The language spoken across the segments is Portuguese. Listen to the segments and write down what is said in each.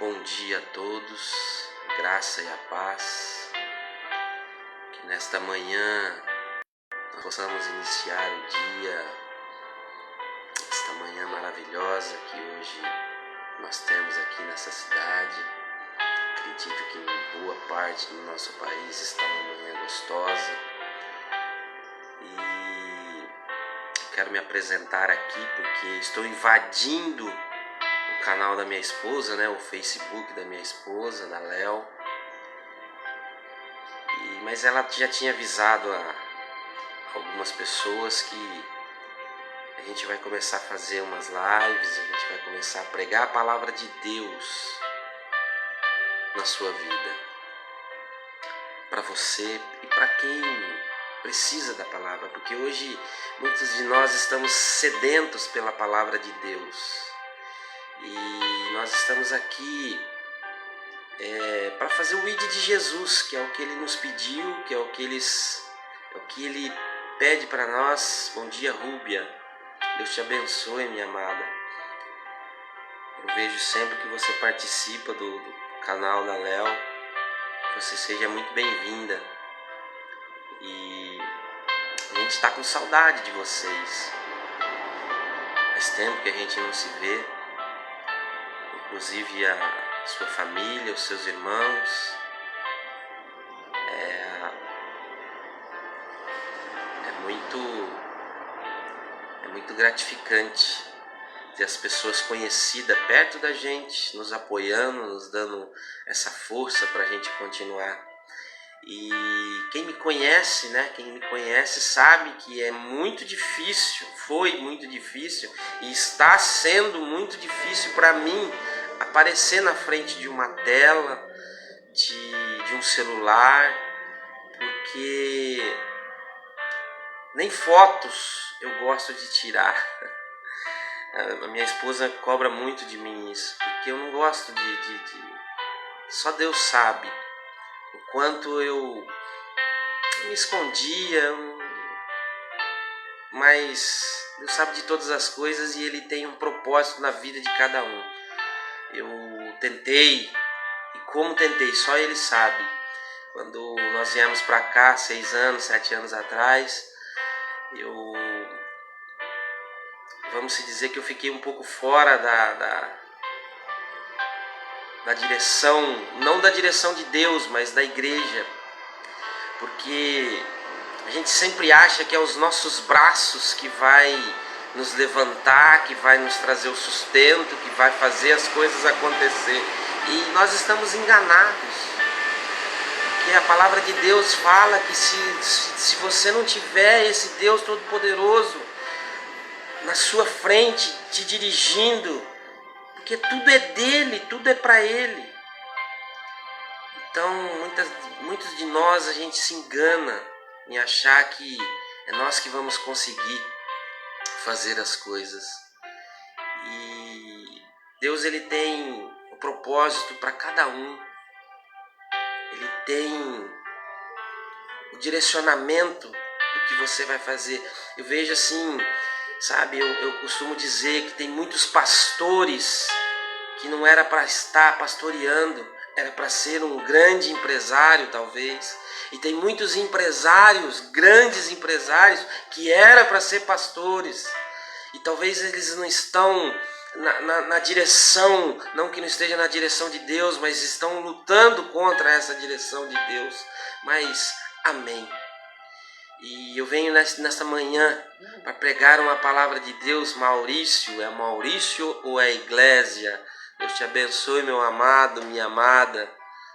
bom dia a todos, graça e a paz, que nesta manhã nós possamos iniciar o dia, esta manhã maravilhosa que hoje nós temos aqui nessa cidade. Acredito que em boa parte do nosso país está uma manhã gostosa e quero me apresentar aqui porque estou invadindo o canal da minha esposa, o Facebook da minha esposa, da Léo. Mas ela já tinha avisado a algumas pessoas que a gente vai começar a fazer umas lives, a gente vai começar a pregar a palavra de Deus na sua vida, para você e para quem precisa da palavra, porque hoje muitos de nós estamos sedentos pela palavra de Deus e nós estamos aqui para fazer o ID de Jesus, que é o que Ele nos pediu, que é o que Ele pede para nós. Bom dia, Rúbia, Deus te abençoe, minha amada. Eu vejo sempre que você participa do canal da Léo, que você seja muito bem-vinda e a gente está com saudade de vocês. Faz tempo que a gente não se vê, inclusive a sua família, os seus irmãos. É muito gratificante ter as pessoas conhecidas perto da gente, nos apoiando, nos dando essa força para a gente continuar. E quem me conhece, sabe que é muito difícil, foi muito difícil e está sendo muito difícil para mim aparecer na frente de uma tela, de um celular, porque nem fotos eu gosto de tirar. A minha esposa cobra muito de mim isso, porque eu não gosto Só Deus sabe o quanto eu me escondia, mas Deus sabe de todas as coisas e Ele tem um propósito na vida de cada um. Eu tentei, e como tentei, só Ele sabe. Quando nós viemos para cá, 6 anos, 7 anos atrás, vamos se dizer que eu fiquei um pouco fora da direção, não da direção de Deus, mas da igreja, porque a gente sempre acha que é os nossos braços que vai nos levantar, que vai nos trazer o sustento, que vai fazer as coisas acontecer, e nós estamos enganados, porque a palavra de Deus fala que se você não tiver esse Deus Todo-Poderoso na sua frente, te dirigindo, porque tudo é dele, tudo é para ele. Então muitos de nós a gente se engana em achar que é nós que vamos conseguir fazer as coisas. E Deus, Ele tem um propósito para cada um. Ele tem o direcionamento do que você vai fazer. Eu vejo assim, eu costumo dizer que tem muitos pastores que não era para estar pastoreando, era para ser um grande empresário talvez. E tem muitos empresários, grandes empresários, que era para ser pastores. E talvez eles não estão na direção, não que não esteja na direção de Deus, mas estão lutando contra essa direção de Deus. Mas, amém. E eu venho nesta manhã para pregar uma palavra de Deus. Maurício, é Maurício ou é Iglesia? Deus te abençoe, meu amado, minha amada.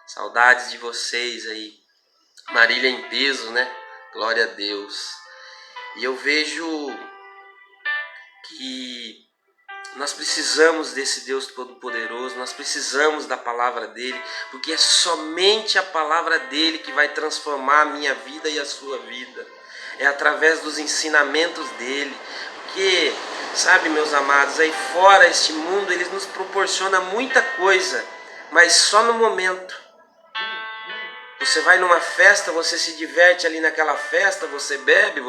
Saudades de vocês aí. Marília em peso, Glória a Deus. E eu vejo que nós precisamos desse Deus Todo-Poderoso, nós precisamos da palavra dele, porque é somente a palavra dele que vai transformar a minha vida e a sua vida. É através dos ensinamentos dele, porque, meus amados, aí fora este mundo, ele nos proporciona muita coisa, mas só no momento. Você vai numa festa, você se diverte ali naquela festa, você bebe,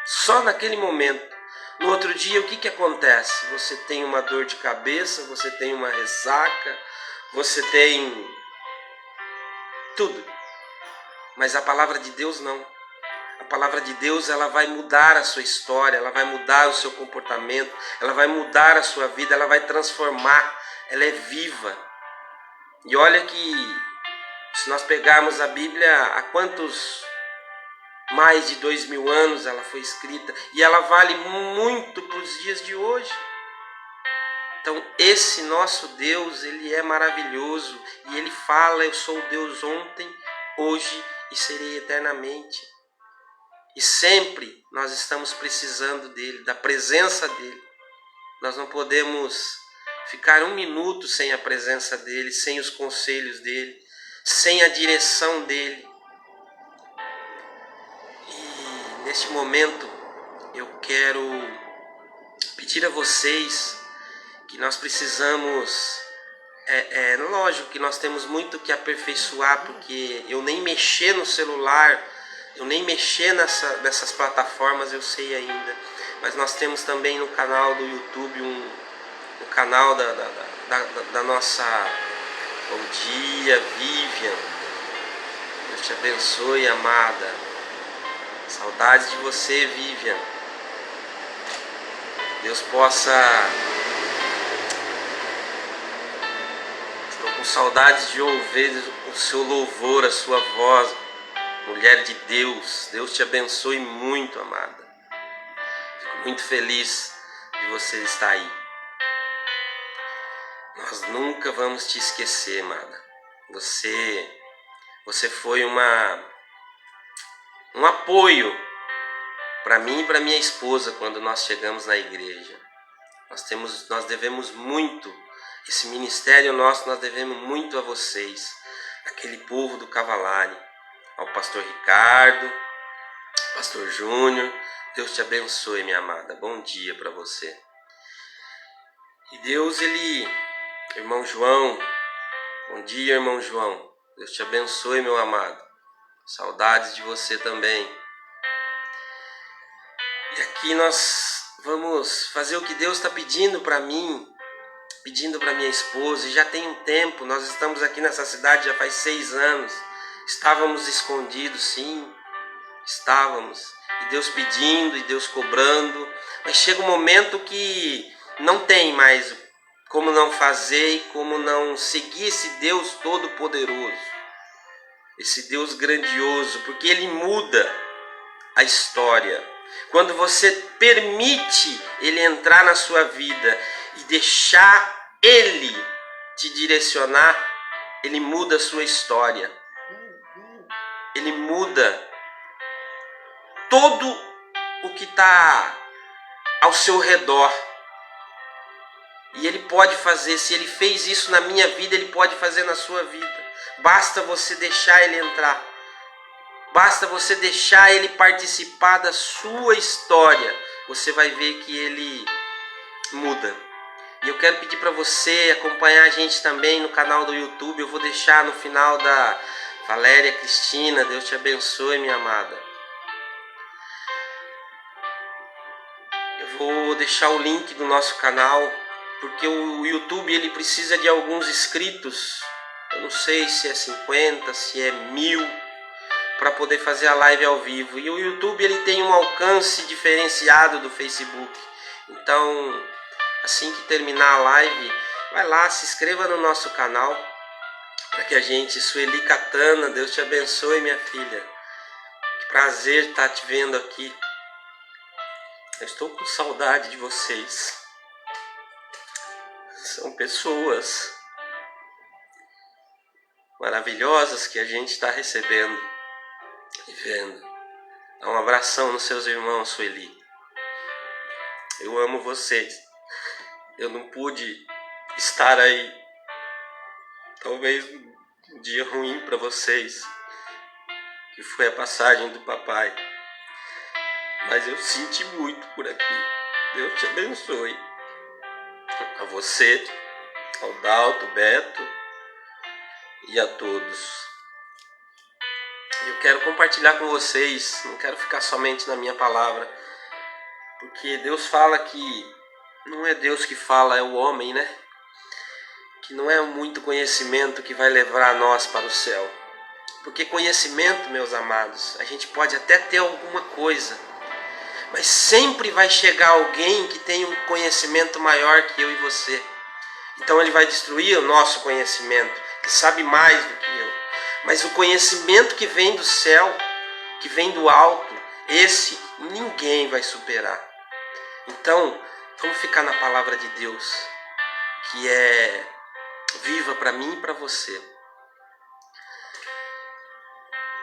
só naquele momento. No outro dia, o que acontece? Você tem uma dor de cabeça, você tem uma ressaca, você tem tudo, mas a palavra de Deus não. A palavra de Deus, ela vai mudar a sua história, ela vai mudar o seu comportamento, ela vai mudar a sua vida, ela vai transformar, ela é viva. E olha que, se nós pegarmos a Bíblia, há quantos mais de 2000 anos ela foi escrita, e ela vale muito para os dias de hoje. Então esse nosso Deus, ele é maravilhoso, e ele fala: eu sou o Deus ontem, hoje e serei eternamente. E sempre nós estamos precisando dele, da presença dele. Nós não podemos ficar um minuto sem a presença dele, sem os conselhos dele, sem a direção dele. E neste momento eu quero pedir a vocês que nós precisamos, lógico que nós temos muito que aperfeiçoar, porque eu nem mexer no celular, eu nem mexer nessas plataformas eu sei ainda, mas nós temos também no canal do YouTube um canal da nossa... Bom dia, Vivian, Deus te abençoe, amada, saudades de você, Vivian. Deus possa... Estou com saudades de ouvir o seu louvor, a sua voz, mulher de Deus. Deus te abençoe muito, amada. Fico muito feliz de você estar aí. Nós nunca vamos te esquecer, amada. Você foi um apoio para mim e para minha esposa quando nós chegamos na igreja. Nós devemos muito, esse ministério nosso, nós devemos muito a vocês, aquele povo do Cavalari, ao pastor Ricardo, pastor Júnior. Deus te abençoe, minha amada. Bom dia para você. E Deus, irmão João, bom dia, irmão João. Deus te abençoe, meu amado. Saudades de você também. E aqui nós vamos fazer o que Deus está pedindo para mim, pedindo para minha esposa. E já tem um tempo, nós estamos aqui nessa cidade já faz 6 anos. Estávamos escondidos, sim, estávamos. E Deus pedindo, e Deus cobrando. Mas chega um momento que não tem mais como não fazer e como não seguir esse Deus todo-poderoso, esse Deus grandioso, porque Ele muda a história. Quando você permite Ele entrar na sua vida e deixar Ele te direcionar, Ele muda a sua história. Ele muda todo o que está ao seu redor. E Ele pode fazer, se Ele fez isso na minha vida, Ele pode fazer na sua vida. Basta você deixar Ele entrar. Basta você deixar Ele participar da sua história. Você vai ver que Ele muda. E eu quero pedir para você acompanhar a gente também no canal do YouTube. Eu vou deixar no final da Valéria Cristina. Deus te abençoe, minha amada. Eu vou deixar o link do nosso canal, porque o YouTube ele precisa de alguns inscritos. Eu não sei se é 50, se é 1000, para poder fazer a live ao vivo. E o YouTube ele tem um alcance diferenciado do Facebook. Então, assim que terminar a live, vai lá, se inscreva no nosso canal, para que a gente... Sueli Catana, Deus te abençoe, minha filha. Que prazer estar te vendo aqui. Eu estou com saudade de vocês. São pessoas maravilhosas que a gente está recebendo e vendo. Dá um abração nos seus irmãos, Sueli. Eu amo vocês. Eu não pude estar aí. Talvez um dia ruim para vocês, que foi a passagem do papai. Mas eu senti muito por aqui. Deus te abençoe. A você, ao Dalto, Beto e a todos. Eu quero compartilhar com vocês, não quero ficar somente na minha palavra, porque Deus fala que não é Deus que fala, é o homem, né? que não é muito conhecimento que vai levar nós para o céu. Porque conhecimento, meus amados, a gente pode até ter alguma coisa, mas sempre vai chegar alguém que tem um conhecimento maior que eu e você. Então ele vai destruir o nosso conhecimento, que sabe mais do que eu. Mas o conhecimento que vem do céu, que vem do alto, esse ninguém vai superar. Então, vamos ficar na palavra de Deus, que é viva para mim e para você.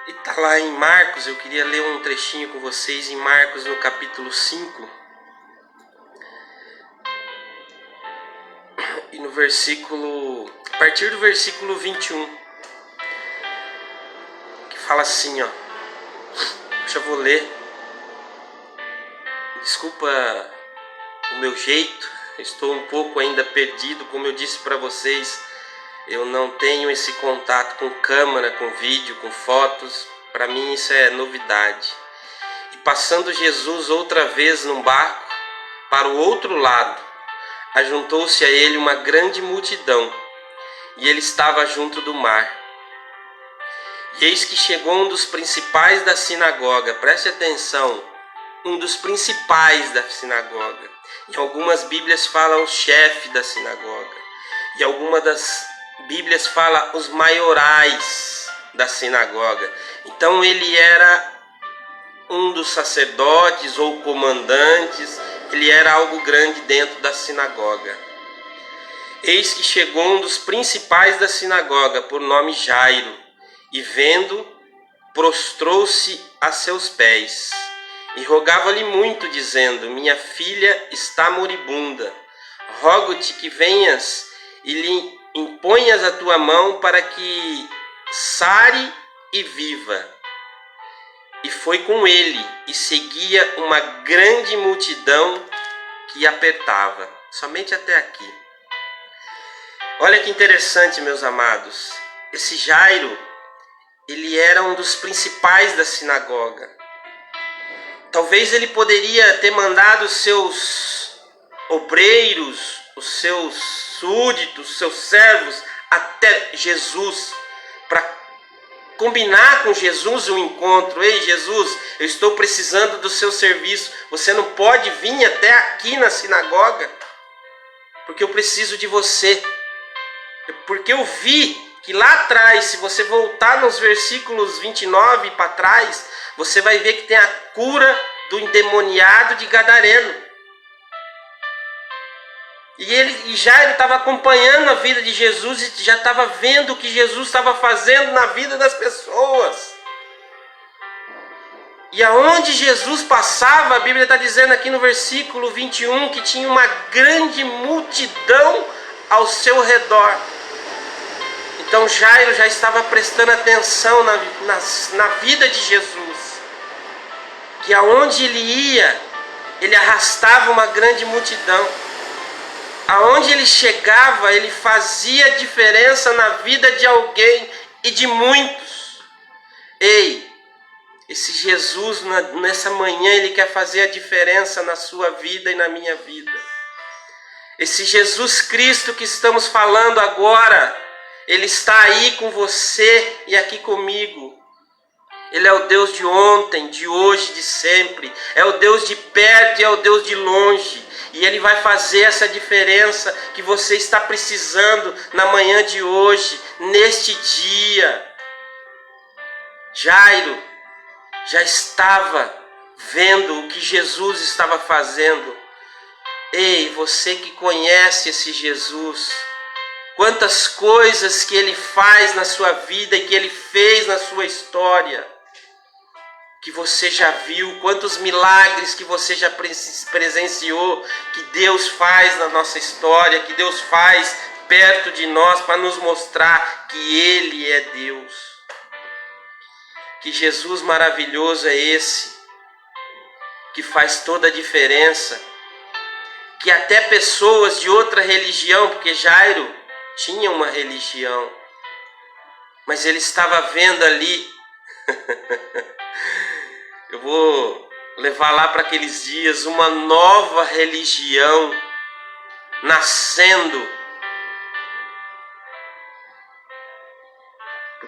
E está lá em Marcos, eu queria ler um trechinho com vocês em Marcos no capítulo 5. E no versículo, a partir do versículo 21, que fala assim, ó. Eu vou ler. Desculpa o meu jeito, estou um pouco ainda perdido, como eu disse para vocês. Eu não tenho esse contato com câmera, com vídeo, com fotos. Para mim isso é novidade. E passando Jesus outra vez num barco para o outro lado, ajuntou-se a ele uma grande multidão, e ele estava junto do mar. E eis que chegou um dos principais da sinagoga. Preste atenção, um dos principais da sinagoga. Em algumas bíblias fala o chefe da sinagoga. E algumas das Bíblias fala os maiorais da sinagoga. Então ele era um dos sacerdotes ou comandantes, ele era algo grande dentro da sinagoga. Eis que chegou um dos principais da sinagoga, por nome Jairo, e vendo, prostrou-se a seus pés, e rogava-lhe muito, dizendo: minha filha está moribunda, rogo-te que venhas e lhe imponhas a tua mão para que sare e viva. E foi com ele, e seguia uma grande multidão que apertava. Somente até aqui. Olha que interessante, meus amados. Esse Jairo, ele era um dos principais da sinagoga. Talvez ele poderia ter mandado os seus obreiros, os seus súditos, os seus servos até Jesus, para combinar com Jesus um encontro. Ei, Jesus, eu estou precisando do seu serviço. Você não pode vir até aqui na sinagoga, porque eu preciso de você. Porque eu vi que lá atrás, se você voltar nos versículos 29 para trás, você vai ver que tem a cura do endemoniado de Gadareno. E Jairo estava acompanhando a vida de Jesus e já estava vendo o que Jesus estava fazendo na vida das pessoas. E aonde Jesus passava, a Bíblia está dizendo aqui no versículo 21 que tinha uma grande multidão ao seu redor. Então Jairo já estava prestando atenção na vida de Jesus. Que aonde ele ia, ele arrastava uma grande multidão. Aonde ele chegava, ele fazia diferença na vida de alguém e de muitos. Ei, esse Jesus nessa manhã, ele quer fazer a diferença na sua vida e na minha vida. Esse Jesus Cristo que estamos falando agora, ele está aí com você e aqui comigo. Ele é o Deus de ontem, de hoje, de sempre. É o Deus de perto e é o Deus de longe. E ele vai fazer essa diferença que você está precisando na manhã de hoje, neste dia. Jairo já estava vendo o que Jesus estava fazendo. Ei, você que conhece esse Jesus, quantas coisas que ele faz na sua vida e que ele fez na sua história, que você já viu, quantos milagres que você já presenciou, que Deus faz na nossa história, que Deus faz perto de nós para nos mostrar que Ele é Deus. Que Jesus maravilhoso é esse, que faz toda a diferença, que até pessoas de outra religião, porque Jairo tinha uma religião, mas ele estava vendo ali, eu vou levar lá para aqueles dias, uma nova religião nascendo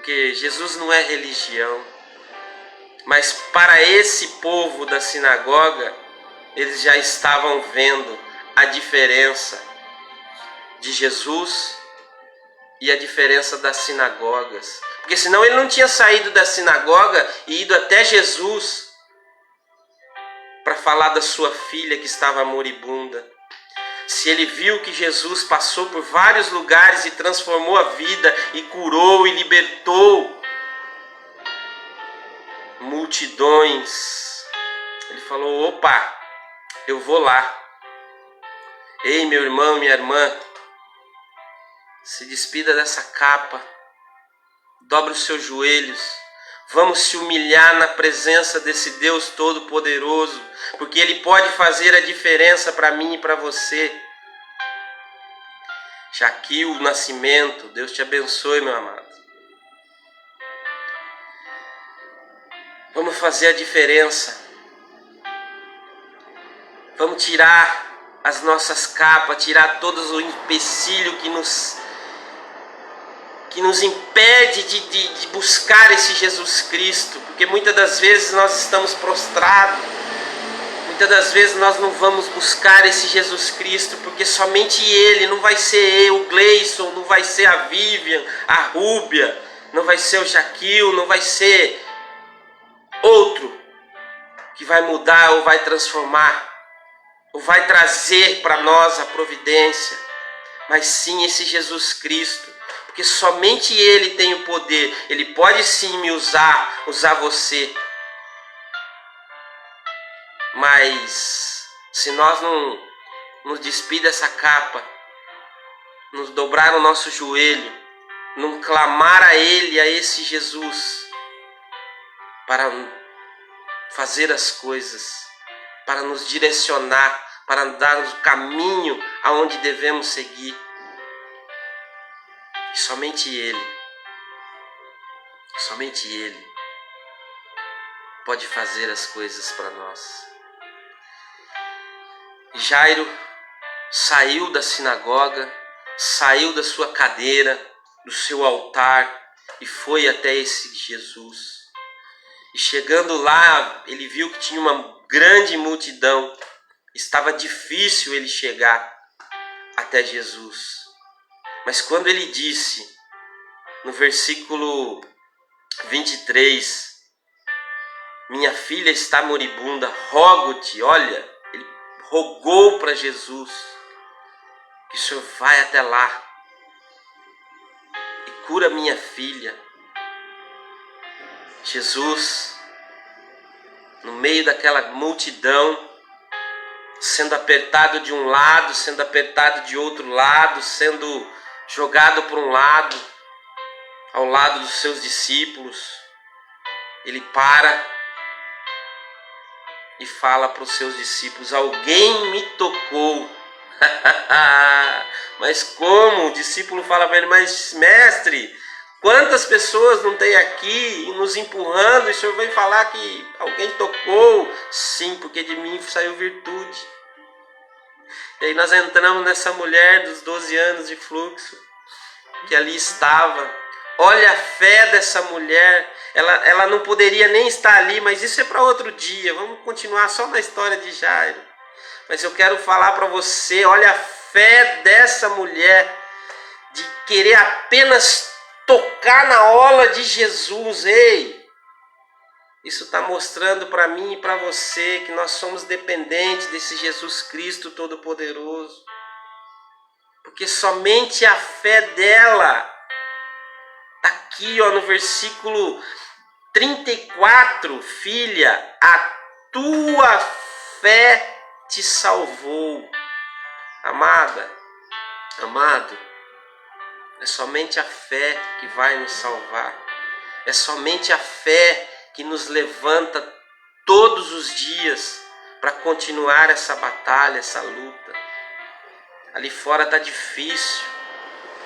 porque Jesus não é religião. Mas para esse povo da sinagoga, eles já estavam vendo a diferença de Jesus e a diferença das sinagogas. Porque senão ele não tinha saído da sinagoga e ido até Jesus para falar da sua filha que estava moribunda. Se ele viu que Jesus passou por vários lugares e transformou a vida, e curou e libertou multidões, ele falou: opa, eu vou lá. Ei, meu irmão, minha irmã, se despida dessa capa, dobre os seus joelhos, vamos se humilhar na presença desse Deus Todo-Poderoso, porque Ele pode fazer a diferença para mim e para você. Jaquil Nascimento, Deus te abençoe, meu amado. Vamos fazer a diferença. Vamos tirar as nossas capas, tirar todo o empecilho que nos impede de buscar esse Jesus Cristo, porque muitas das vezes nós estamos prostrados, muitas das vezes nós não vamos buscar esse Jesus Cristo, porque somente Ele, não vai ser eu, o Gleison, não vai ser a Vivian, a Rúbia, não vai ser o Jaquil, não vai ser outro que vai mudar ou vai transformar, ou vai trazer para nós a providência, mas sim esse Jesus Cristo. Porque somente Ele tem o poder. Ele pode sim me usar você. Mas se nós não nos despir dessa capa, nos dobrar o nosso joelho, não clamar a Ele, a esse Jesus, para fazer as coisas, para nos direcionar, para dar o caminho aonde devemos seguir, somente Ele pode fazer as coisas para nós. Jairo saiu da sinagoga, saiu da sua cadeira, do seu altar e foi até esse Jesus. E chegando lá, ele viu que tinha uma grande multidão. Estava difícil ele chegar até Jesus. Mas quando ele disse, no versículo 23, minha filha está moribunda, rogo-te, olha, ele rogou para Jesus, que o Senhor vai até lá e cura minha filha. Jesus, no meio daquela multidão, sendo apertado de um lado, sendo apertado de outro lado, sendo jogado por um lado, ao lado dos seus discípulos, ele para e fala para os seus discípulos: alguém me tocou. Mas como? O discípulo fala para ele: mas mestre, quantas pessoas não tem aqui nos empurrando e o Senhor vem falar que alguém tocou? Sim, porque de mim saiu virtude. E aí nós entramos nessa mulher dos 12 anos de fluxo, que ali estava. Olha a fé dessa mulher. Ela não poderia nem estar ali, mas isso é para outro dia. Vamos continuar só na história de Jairo. Mas eu quero falar para você, olha a fé dessa mulher, de querer apenas tocar na orla de Jesus. Ei, isso está mostrando para mim e para você que nós somos dependentes desse Jesus Cristo Todo-Poderoso. Porque somente a fé dela, aqui ó, no versículo 34, filha, a tua fé te salvou. Amada, amado, é somente a fé que vai nos salvar. É somente a fé que nos levanta todos os dias para continuar essa batalha, essa luta. Ali fora está difícil,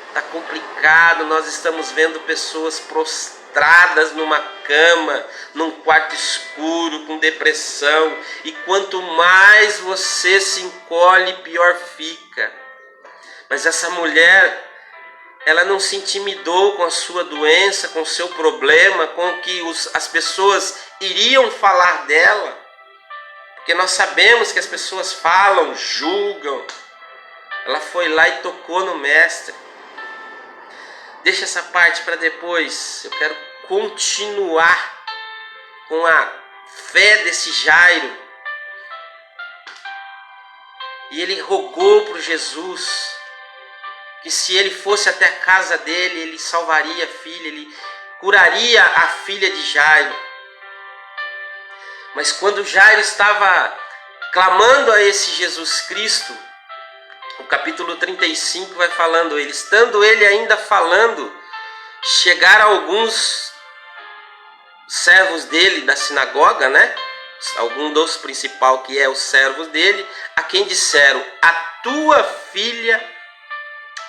está complicado, nós estamos vendo pessoas prostradas numa cama, num quarto escuro, com depressão. E quanto mais você se encolhe, pior fica. Mas essa mulher, ela não se intimidou com a sua doença, com o seu problema, com o que as pessoas iriam falar dela. Porque nós sabemos que as pessoas falam, julgam. Ela foi lá e tocou no mestre. Deixa essa parte para depois. Eu quero continuar com a fé desse Jairo. E ele rogou para Jesus que se ele fosse até a casa dele, ele salvaria a filha, ele curaria a filha de Jairo. Mas quando Jairo estava clamando a esse Jesus Cristo, o capítulo 35 vai falando, estando ele ainda falando, chegaram alguns servos dele da sinagoga, né? Algum dos principais que é os servos dele, a quem disseram, a tua filha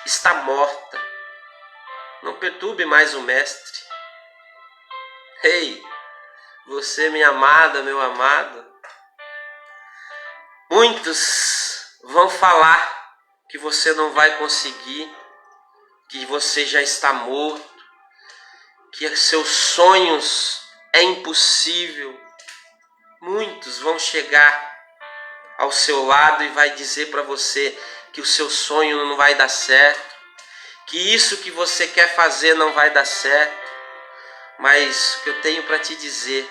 está morta. Não perturbe mais o mestre. Ei, você minha amada, meu amado, muitos vão falar que você não vai conseguir, que você já está morto, que seus sonhos é impossível. Muitos vão chegar ao seu lado e vai dizer para você que o seu sonho não vai dar certo, que isso que você quer fazer não vai dar certo. Mas o que eu tenho para te dizer,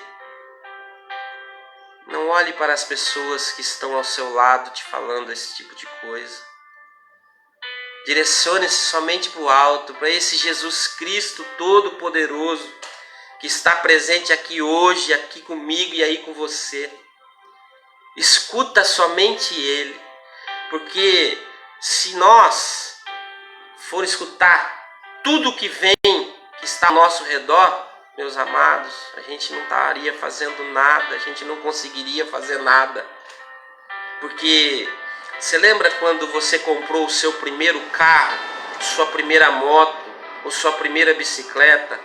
não olhe para as pessoas que estão ao seu lado te falando esse tipo de coisa. Direcione-se somente para o alto, para esse Jesus Cristo Todo-Poderoso, que está presente aqui hoje, aqui comigo e aí com você. Escuta somente Ele, porque se nós for escutar tudo que vem, que está ao nosso redor, meus amados, a gente não estaria fazendo nada, a gente não conseguiria fazer nada. Porque você lembra quando você comprou o seu primeiro carro, sua primeira moto, ou sua primeira bicicleta?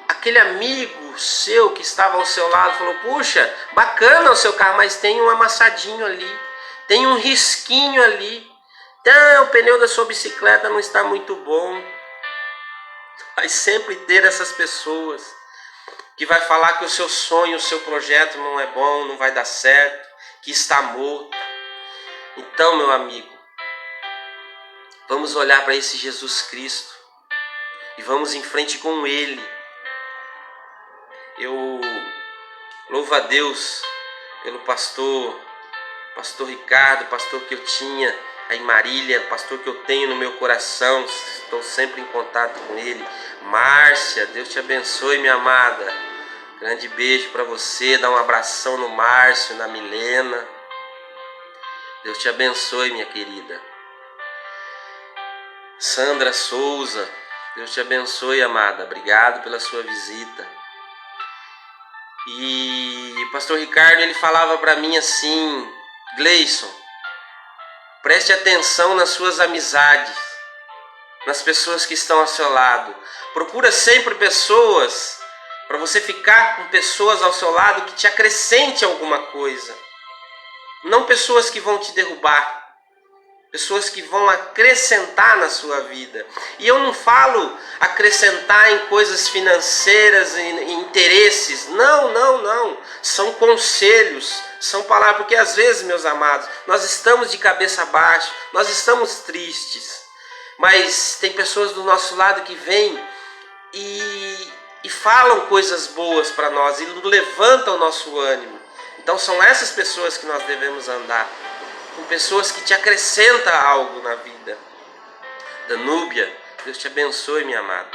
Aquele amigo seu que estava ao seu lado falou, puxa, bacana o seu carro, mas tem um amassadinho ali, tem um risquinho ali, então, o pneu da sua bicicleta não está muito bom. Vai sempre ter essas pessoas que vai falar que o seu sonho, o seu projeto não é bom, não vai dar certo, que está morto. Então, meu amigo, vamos olhar para esse Jesus Cristo e vamos em frente com Ele. Eu louvo a Deus pelo pastor Ricardo, pastor que eu tinha aí em Marília, pastor que eu tenho no meu coração, estou sempre em contato com ele. Márcia, Deus te abençoe, minha amada. Grande beijo para você, dá um abração no Márcio, na Milena. Deus te abençoe, minha querida. Sandra Souza, Deus te abençoe, amada. Obrigado pela sua visita. E o pastor Ricardo, ele falava para mim assim, Gleison, preste atenção nas suas amizades, nas pessoas que estão ao seu lado. Procura sempre pessoas, para você ficar com pessoas ao seu lado que te acrescente alguma coisa. Não pessoas que vão te derrubar, pessoas que vão acrescentar na sua vida. E eu não falo acrescentar em coisas financeiras, em interesses. Não. São conselhos, são palavras. Porque às vezes, meus amados, nós estamos de cabeça baixa, nós estamos tristes. Mas tem pessoas do nosso lado que vêm e falam coisas boas para nós e levantam o nosso ânimo. Então são essas pessoas que nós devemos andar, com pessoas que te acrescentam algo na vida. Danúbia, Deus te abençoe, minha amada.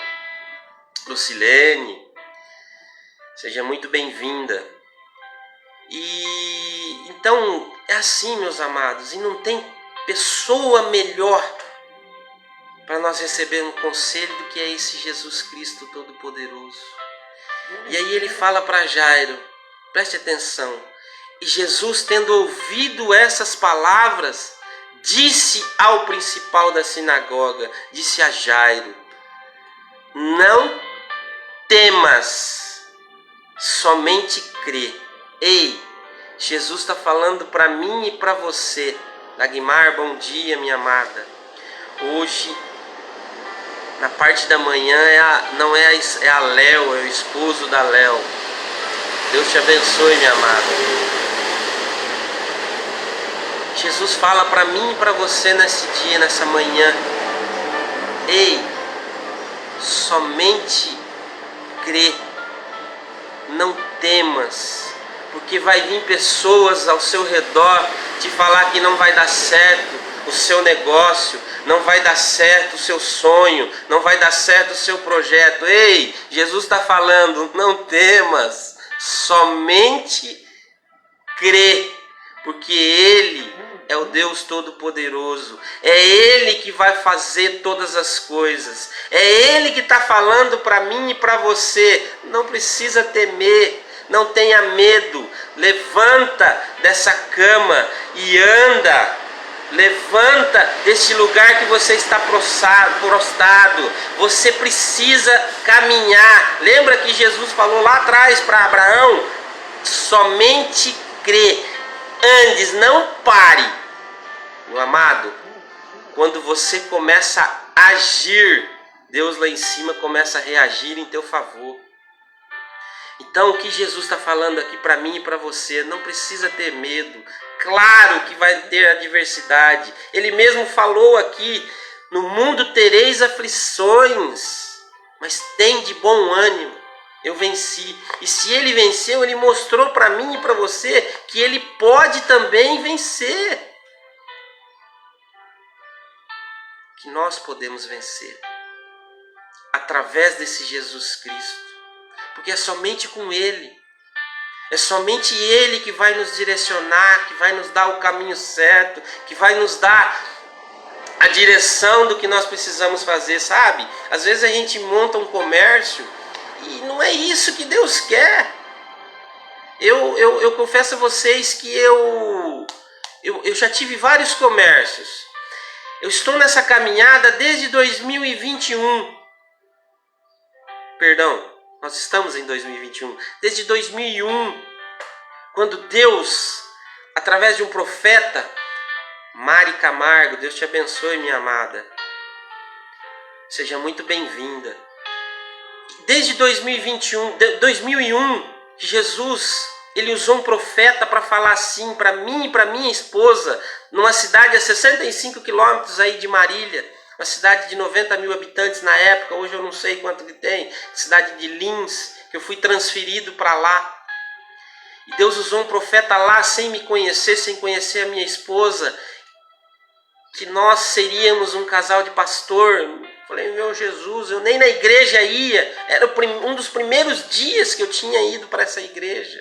Lucilene, seja muito bem-vinda. E então é assim, meus amados, e não tem pessoa melhor para nós recebermos um conselho do que é esse Jesus Cristo Todo-Poderoso. E aí ele fala para Jairo, preste atenção. E Jesus, tendo ouvido essas palavras, disse ao principal da sinagoga, disse a Jairo, não temas, somente crê. Ei, Jesus está falando para mim e para você. Dagmar, bom dia, minha amada. Hoje Na parte da manhã não é a Léo, é o esposo da Léo. Deus te abençoe, minha amada. Jesus fala para mim e para você nesse dia, nessa manhã: ei, somente crê, não temas, porque vai vir pessoas ao seu redor te falar que não vai dar certo o seu negócio, não vai dar certo o seu sonho, não vai dar certo o seu projeto. Ei, Jesus está falando: não temas, somente crê, porque Ele é o Deus Todo-Poderoso, é Ele que vai fazer todas as coisas, é Ele que está falando para mim e para você. Não precisa temer, não tenha medo, levanta dessa cama e anda. Levanta desse lugar que você está prostrado. Você precisa caminhar. Lembra que Jesus falou lá atrás para Abraão: somente crê, andes, não pare. Meu amado, quando você começa a agir, Deus lá em cima começa a reagir em teu favor. Então, o que Jesus está falando aqui para mim e para você: não precisa ter medo. Claro que vai ter adversidade. Ele mesmo falou aqui: no mundo tereis aflições, mas tem de bom ânimo, eu venci. E se Ele venceu, Ele mostrou para mim e para você que Ele pode também vencer. Que nós podemos vencer através desse Jesus Cristo. Porque é somente com Ele, é somente Ele que vai nos direcionar, que vai nos dar o caminho certo, que vai nos dar a direção do que nós precisamos fazer, sabe? Às vezes a gente monta um comércio e não é isso que Deus quer. Eu confesso a vocês que eu já tive vários comércios. Eu estou nessa caminhada desde 2021. Perdão. Nós estamos em 2021, desde 2001, quando Deus, através de um profeta, Mari Camargo, Deus te abençoe, minha amada, seja muito bem-vinda. Desde 2001, Jesus, Ele usou um profeta para falar assim para mim e para minha esposa, numa cidade a 65 quilômetros aí de Marília, uma cidade de 90 mil habitantes na época, hoje eu não sei quanto que tem, cidade de Lins, que eu fui transferido para lá. E Deus usou um profeta lá sem me conhecer, sem conhecer a minha esposa, que nós seríamos um casal de pastor. Falei: meu Jesus, eu nem na igreja ia, era um dos primeiros dias que eu tinha ido para essa igreja.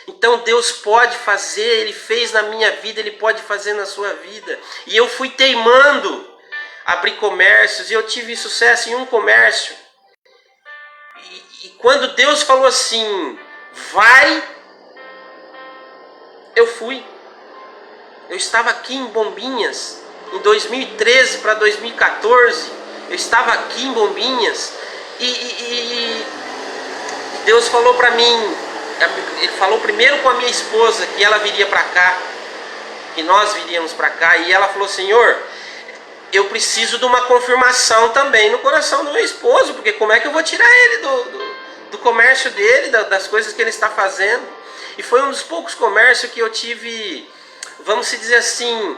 Então Deus pode fazer, Ele fez na minha vida, Ele pode fazer na sua vida. E eu fui teimando abrir comércios, e eu tive sucesso em um comércio. E quando Deus falou assim: vai, eu fui. Eu estava aqui em Bombinhas, em 2013 para 2014, eu estava aqui em Bombinhas, e Deus falou para mim, Ele falou primeiro com a minha esposa, que ela viria para cá, que nós viríamos para cá, e ela falou: Senhor, eu preciso de uma confirmação também no coração do meu esposo, porque como é que eu vou tirar ele do comércio dele, das coisas que ele está fazendo? E foi um dos poucos comércios que eu tive, vamos dizer assim,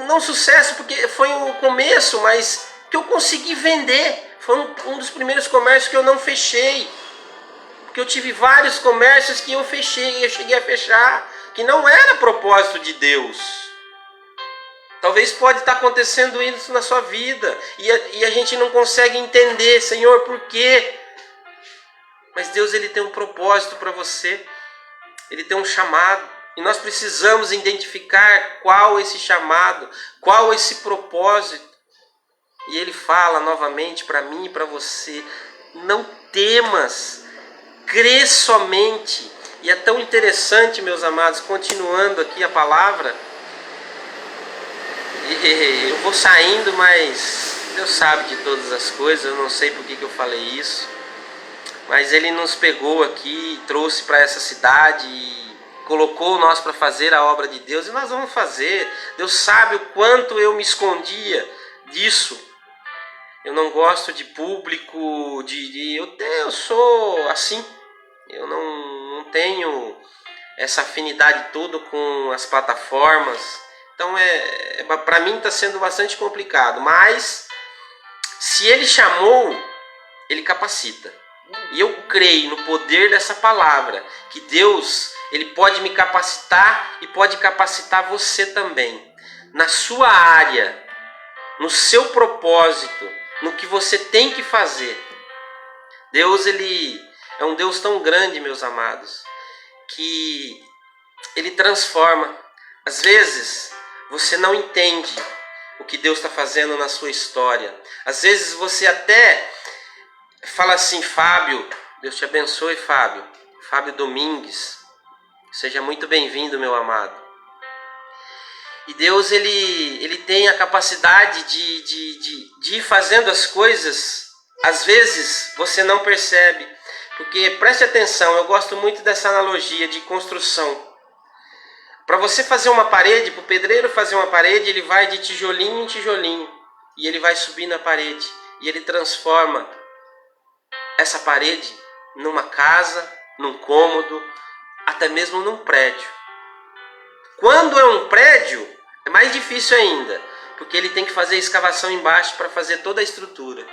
não sucesso, porque foi o começo, mas que eu consegui vender. Foi um dos primeiros comércios que eu não fechei, porque eu tive vários comércios que eu fechei, eu cheguei a fechar, que não era propósito de Deus. Talvez pode estar acontecendo isso na sua vida, e a gente não consegue entender: Senhor, por quê? Mas Deus, Ele tem um propósito para você, Ele tem um chamado, e nós precisamos identificar qual esse chamado, qual esse propósito. E Ele fala novamente para mim e para você: não temas, crê somente. E é tão interessante, meus amados, continuando aqui a palavra. Eu vou saindo, mas Deus sabe de todas as coisas. Eu não sei por que eu falei isso, mas Ele nos pegou aqui, trouxe para essa cidade e colocou nós para fazer a obra de Deus, e nós vamos fazer. Deus sabe o quanto eu me escondia disso. Eu não gosto de público, eu sou assim. Eu não tenho essa afinidade toda com as plataformas. Então para mim está sendo bastante complicado. Mas se ele chamou, ele capacita. E eu creio no poder dessa palavra, que Deus, ele pode me capacitar e pode capacitar você também, na sua área, no seu propósito, no que você tem que fazer. Deus, ele é um Deus tão grande, meus amados, que ele transforma. Às vezes, você não entende o que Deus está fazendo na sua história. Às vezes você até fala assim: Fábio, Deus te abençoe, Fábio. Fábio Domingues, seja muito bem-vindo, meu amado. E Deus, ele tem a capacidade de ir fazendo as coisas. Às vezes você não percebe, porque preste atenção, eu gosto muito dessa analogia de construção. Para você fazer uma parede, para o pedreiro fazer uma parede, ele vai de tijolinho em tijolinho, e ele vai subir na parede, e ele transforma essa parede numa casa, num cômodo, até mesmo num prédio. Quando é um prédio, é mais difícil ainda, porque ele tem que fazer escavação embaixo para fazer toda a estrutura.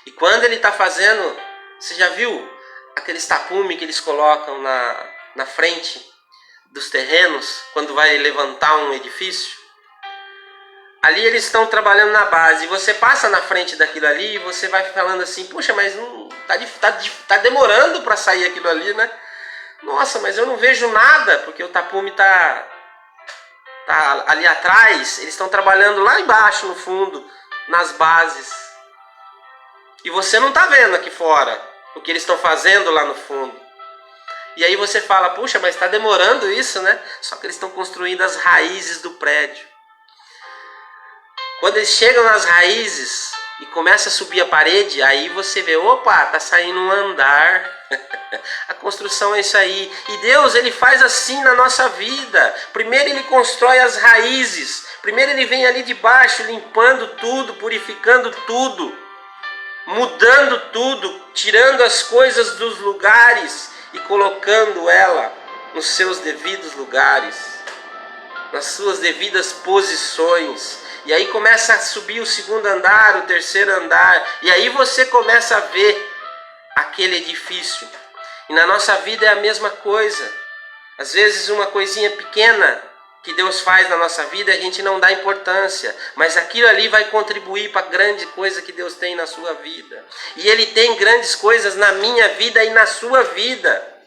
E quando ele está fazendo, você já viu aqueles tapumes que eles colocam na frente dos terrenos, quando vai levantar um edifício? Ali eles estão trabalhando na base, e você passa na frente daquilo ali e você vai falando assim: poxa, mas não tá demorando para sair aquilo ali, né? Nossa, mas eu não vejo nada, porque o tapume tá ali atrás. Eles estão trabalhando lá embaixo, no fundo, nas bases, e você não tá vendo aqui fora o que eles estão fazendo lá no fundo. E aí você fala: puxa, mas está demorando isso, né? Só que eles estão construindo as raízes do prédio. Quando eles chegam nas raízes e começa a subir a parede, aí você vê: opa, tá saindo um andar. A construção é isso aí. E Deus, ele faz assim na nossa vida. Primeiro ele constrói as raízes. Primeiro ele vem ali de baixo, limpando tudo, purificando tudo, mudando tudo, tirando as coisas dos lugares e colocando ela nos seus devidos lugares, nas suas devidas posições. E aí começa a subir o segundo andar, o terceiro andar, e aí você começa a ver aquele edifício. E na nossa vida é a mesma coisa. Às vezes uma coisinha pequena que Deus faz na nossa vida, a gente não dá importância, mas aquilo ali vai contribuir para a grande coisa que Deus tem na sua vida. E Ele tem grandes coisas na minha vida e na sua vida.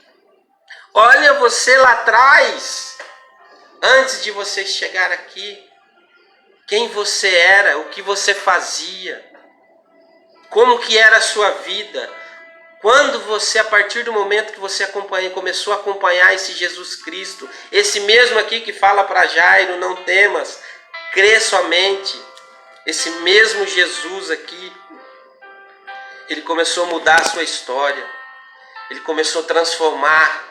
Olha você lá atrás, antes de você chegar aqui, quem você era, o que você fazia, como que era a sua vida. Quando você, a partir do momento que você começou a acompanhar esse Jesus Cristo, esse mesmo aqui que fala para Jairo: não temas, crê somente, esse mesmo Jesus aqui, ele começou a mudar a sua história, ele começou a transformar,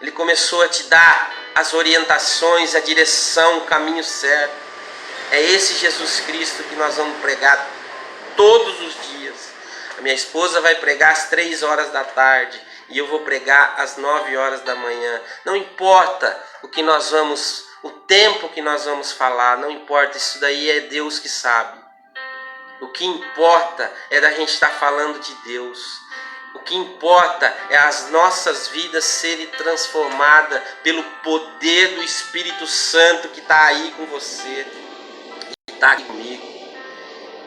ele começou a te dar as orientações, a direção, o caminho certo. É esse Jesus Cristo que nós vamos pregar todos os dias. A minha esposa vai pregar às 3 horas da tarde e eu vou pregar às 9 horas da manhã. Não importa o tempo que nós vamos falar, não importa, isso daí é Deus que sabe. O que importa é da gente estar falando de Deus. O que importa é as nossas vidas serem transformadas pelo poder do Espírito Santo que está aí com você, que está aqui comigo.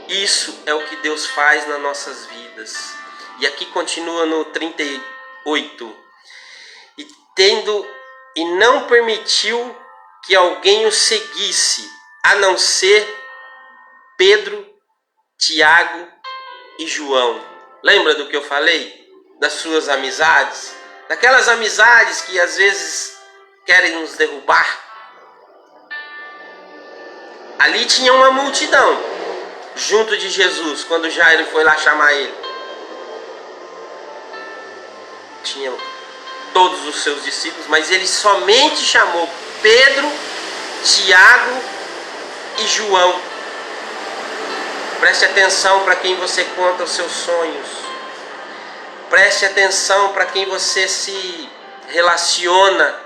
Isso é o que Deus faz nas nossas vidas. E aqui continua no 38. E não permitiu que alguém o seguisse, a não ser Pedro, Tiago e João. Lembra do que eu falei? Das suas amizades? Daquelas amizades que às vezes querem nos derrubar. Ali tinha uma multidão junto de Jesus, quando Jairo foi lá chamar ele. Tinha todos os seus discípulos, mas ele somente chamou Pedro, Tiago e João. Preste atenção para quem você conta os seus sonhos. Preste atenção para quem você se relaciona.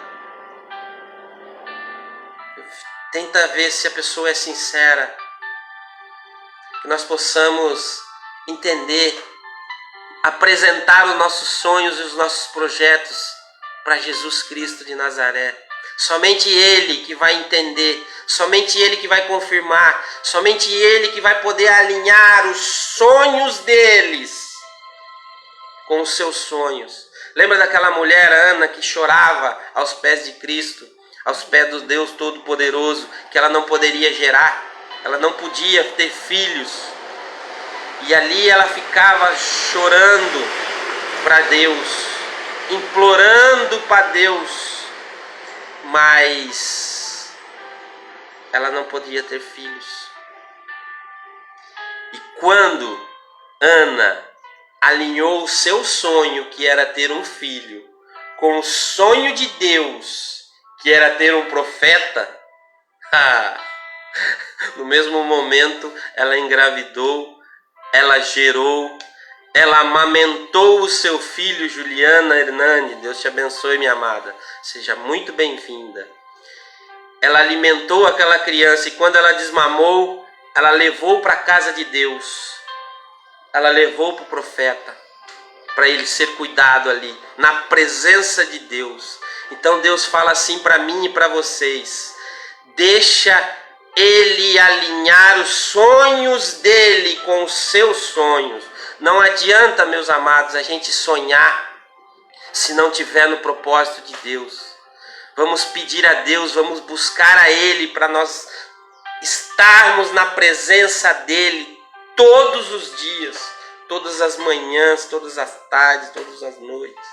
Tenta ver se a pessoa é sincera. Que nós possamos entender, apresentar os nossos sonhos e os nossos projetos para Jesus Cristo de Nazaré. Somente Ele que vai entender, somente Ele que vai confirmar, somente Ele que vai poder alinhar os sonhos deles com os seus sonhos. Lembra daquela mulher, Ana, que chorava aos pés de Cristo, aos pés do Deus Todo-Poderoso, que ela não poderia gerar, ela não podia ter filhos. E ali ela ficava chorando para Deus, implorando para Deus, mas ela não podia ter filhos. E quando Ana alinhou o seu sonho, que era ter um filho, com o sonho de Deus, que era ter um profeta, no mesmo momento ela engravidou, ela gerou, ela amamentou o seu filho, Juliana Hernani. Deus te abençoe, minha amada, seja muito bem-vinda. Ela alimentou aquela criança e quando ela desmamou, ela levou para a casa de Deus, ela levou para o profeta, para ele ser cuidado ali, na presença de Deus. Então Deus fala assim para mim e para vocês: deixa Ele alinhar os sonhos dele com os seus sonhos. Não adianta, meus amados, a gente sonhar se não tiver no propósito de Deus. Vamos pedir a Deus, vamos buscar a Ele para nós estarmos na presença dele todos os dias, todas as manhãs, todas as tardes, todas as noites.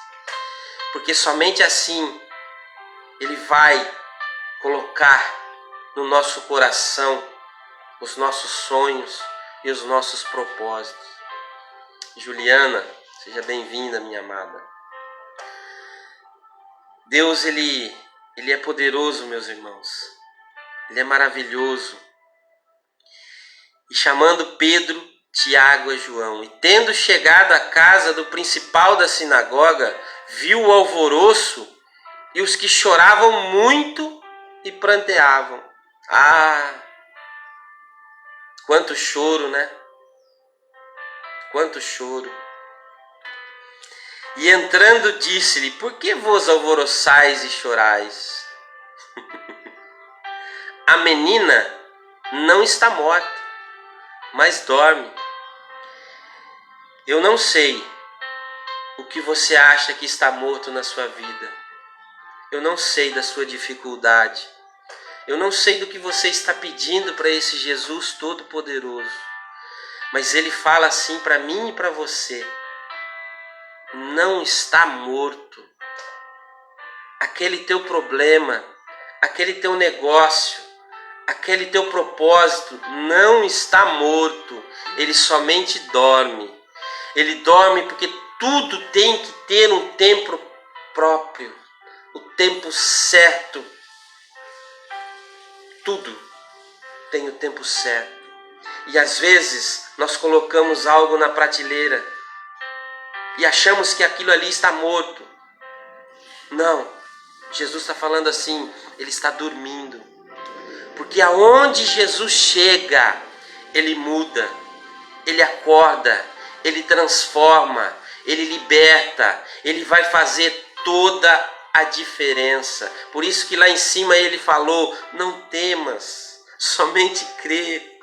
Porque somente assim Ele vai colocar no nosso coração os nossos sonhos e os nossos propósitos. Juliana, seja bem-vinda, minha amada. Deus, Ele é poderoso, meus irmãos. Ele é maravilhoso. E chamando Pedro, Tiago e João, e tendo chegado à casa do principal da sinagoga, viu o alvoroço e os que choravam muito e pranteavam. Quanto choro, né? Quanto choro. E entrando disse-lhe: por que vos alvoroçais e chorais? A menina não está morta, mas dorme. Eu não sei o que você acha que está morto na sua vida. Eu não sei da sua dificuldade. Eu não sei do que você está pedindo para esse Jesus Todo-Poderoso. Mas Ele fala assim para mim e para você: não está morto. Aquele teu problema, aquele teu negócio, aquele teu propósito não está morto. Ele somente dorme. Ele dorme porque tudo tem que ter um tempo próprio, o tempo certo. Tudo tem o tempo certo. E às vezes nós colocamos algo na prateleira e achamos que aquilo ali está morto. Não, Jesus está falando assim: Ele está dormindo. Porque aonde Jesus chega, Ele muda, Ele acorda, Ele transforma, Ele liberta, Ele vai fazer toda a diferença. Por isso que lá em cima Ele falou: não temas, somente crê.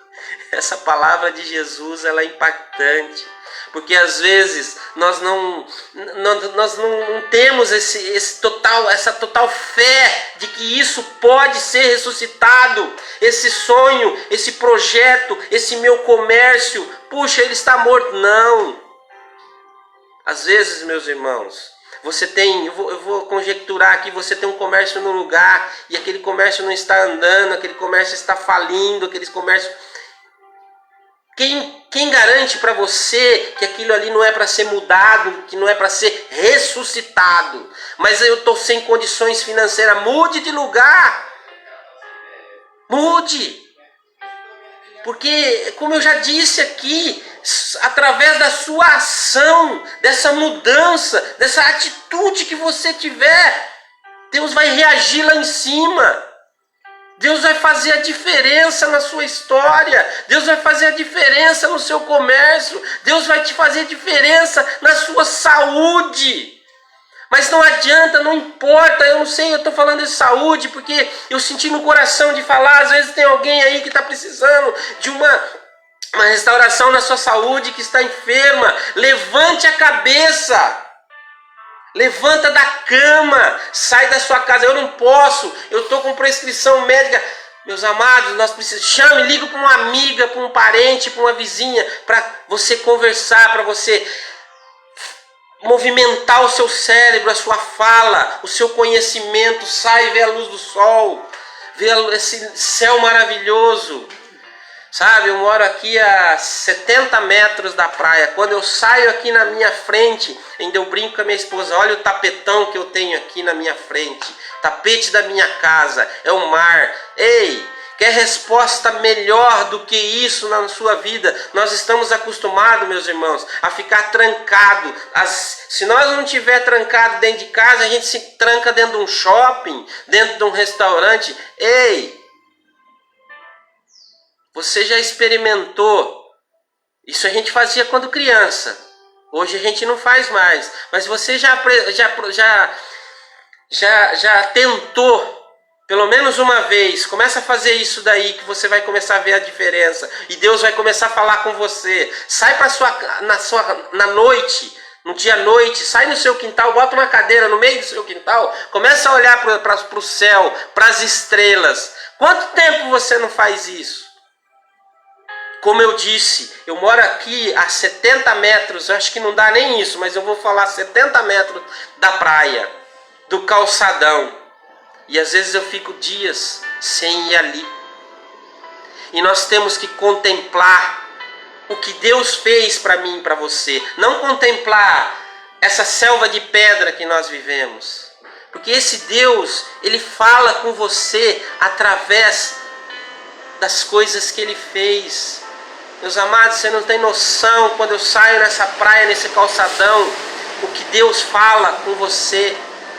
Essa palavra de Jesus, ela é impactante, porque às vezes nós não temos essa total fé de que isso pode ser ressuscitado, esse sonho, esse projeto, esse meu comércio, puxa, ele está morto. Não. Às vezes, meus irmãos, você tem, eu vou conjecturar aqui, você tem um comércio no lugar e aquele comércio não está andando, aquele comércio está falindo, aquele comércio... Quem garante para você que aquilo ali não é para ser mudado, que não é para ser ressuscitado? Mas eu estou sem condições financeiras. Mude de lugar. Mude. Porque, como eu já disse aqui, através da sua ação, dessa mudança, dessa atitude que você tiver, Deus vai reagir lá em cima. Deus vai fazer a diferença na sua história. Deus vai fazer a diferença no seu comércio. Deus vai te fazer diferença na sua saúde. Mas não adianta, não importa, eu não sei, eu estou falando de saúde porque eu senti no coração de falar. Às vezes tem alguém aí que está precisando de uma restauração na sua saúde, que está enferma. Levante a cabeça. Levanta da cama, sai da sua casa. Eu não posso, eu estou com prescrição médica. Meus amados, nós precisamos. Chame, liga para uma amiga, para um parente, para uma vizinha, para você conversar, para você movimentar o seu cérebro, a sua fala, o seu conhecimento. Sai, vê a luz do sol, vê esse céu maravilhoso. Sabe, eu moro aqui a 70 metros da praia. Quando eu saio aqui na minha frente, ainda eu brinco com a minha esposa, olha o tapetão que eu tenho aqui na minha frente. Tapete da minha casa, é o mar. Ei, quer resposta melhor do que isso na sua vida? Nós estamos acostumados, meus irmãos, a ficar trancado. Se nós não estiver trancado dentro de casa, a gente se tranca dentro de um shopping, dentro de um restaurante. Ei! Você já experimentou? Isso a gente fazia quando criança. Hoje a gente não faz mais. Mas você já tentou, pelo menos uma vez. Começa a fazer isso daí que você vai começar a ver a diferença. E Deus vai começar a falar com você. Sai na noite, no dia à noite, sai no seu quintal, bota uma cadeira no meio do seu quintal. Começa a olhar para o céu, para as estrelas. Quanto tempo você não faz isso? Como eu disse, eu moro aqui a 70 metros, eu acho que não dá nem isso, mas eu vou falar 70 metros da praia, do calçadão. E às vezes eu fico dias sem ir ali. E nós temos que contemplar o que Deus fez para mim e para você. Não contemplar essa selva de pedra que nós vivemos. Porque esse Deus, Ele fala com você através das coisas que Ele fez. Meus amados, você não tem noção, quando eu saio nessa praia, nesse calçadão, o que Deus fala com você,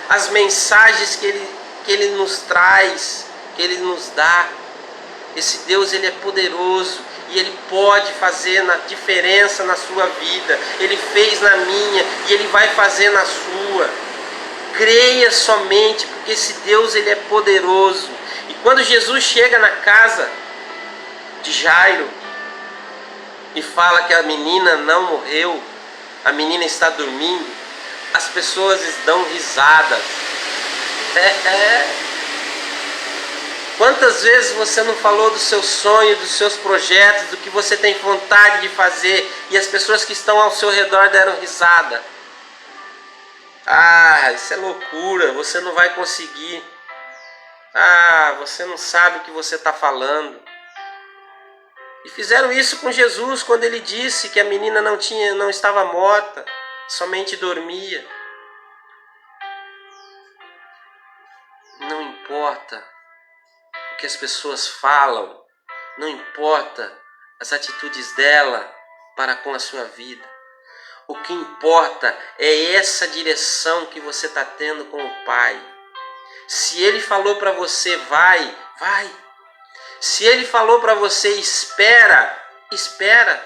as mensagens que Ele nos traz, que Ele nos dá. Esse Deus, Ele é poderoso e Ele pode fazer a diferença na sua vida. Ele fez na minha e Ele vai fazer na sua. Creia somente, porque esse Deus, Ele é poderoso. E quando Jesus chega na casa de Jairo e fala que a menina não morreu, a menina está dormindo, as pessoas dão risadas. Quantas vezes você não falou do seu sonho, dos seus projetos, do que você tem vontade de fazer, e as pessoas que estão ao seu redor deram risada? Ah, isso é loucura, você não vai conseguir. Ah, você não sabe o que você está falando. E fizeram isso com Jesus quando Ele disse que a menina não estava morta, somente dormia. Não importa o que as pessoas falam, não importa as atitudes dela para com a sua vida. O que importa é essa direção que você está tendo com o Pai. Se Ele falou para você vai, vai. Se Ele falou para você espera, espera.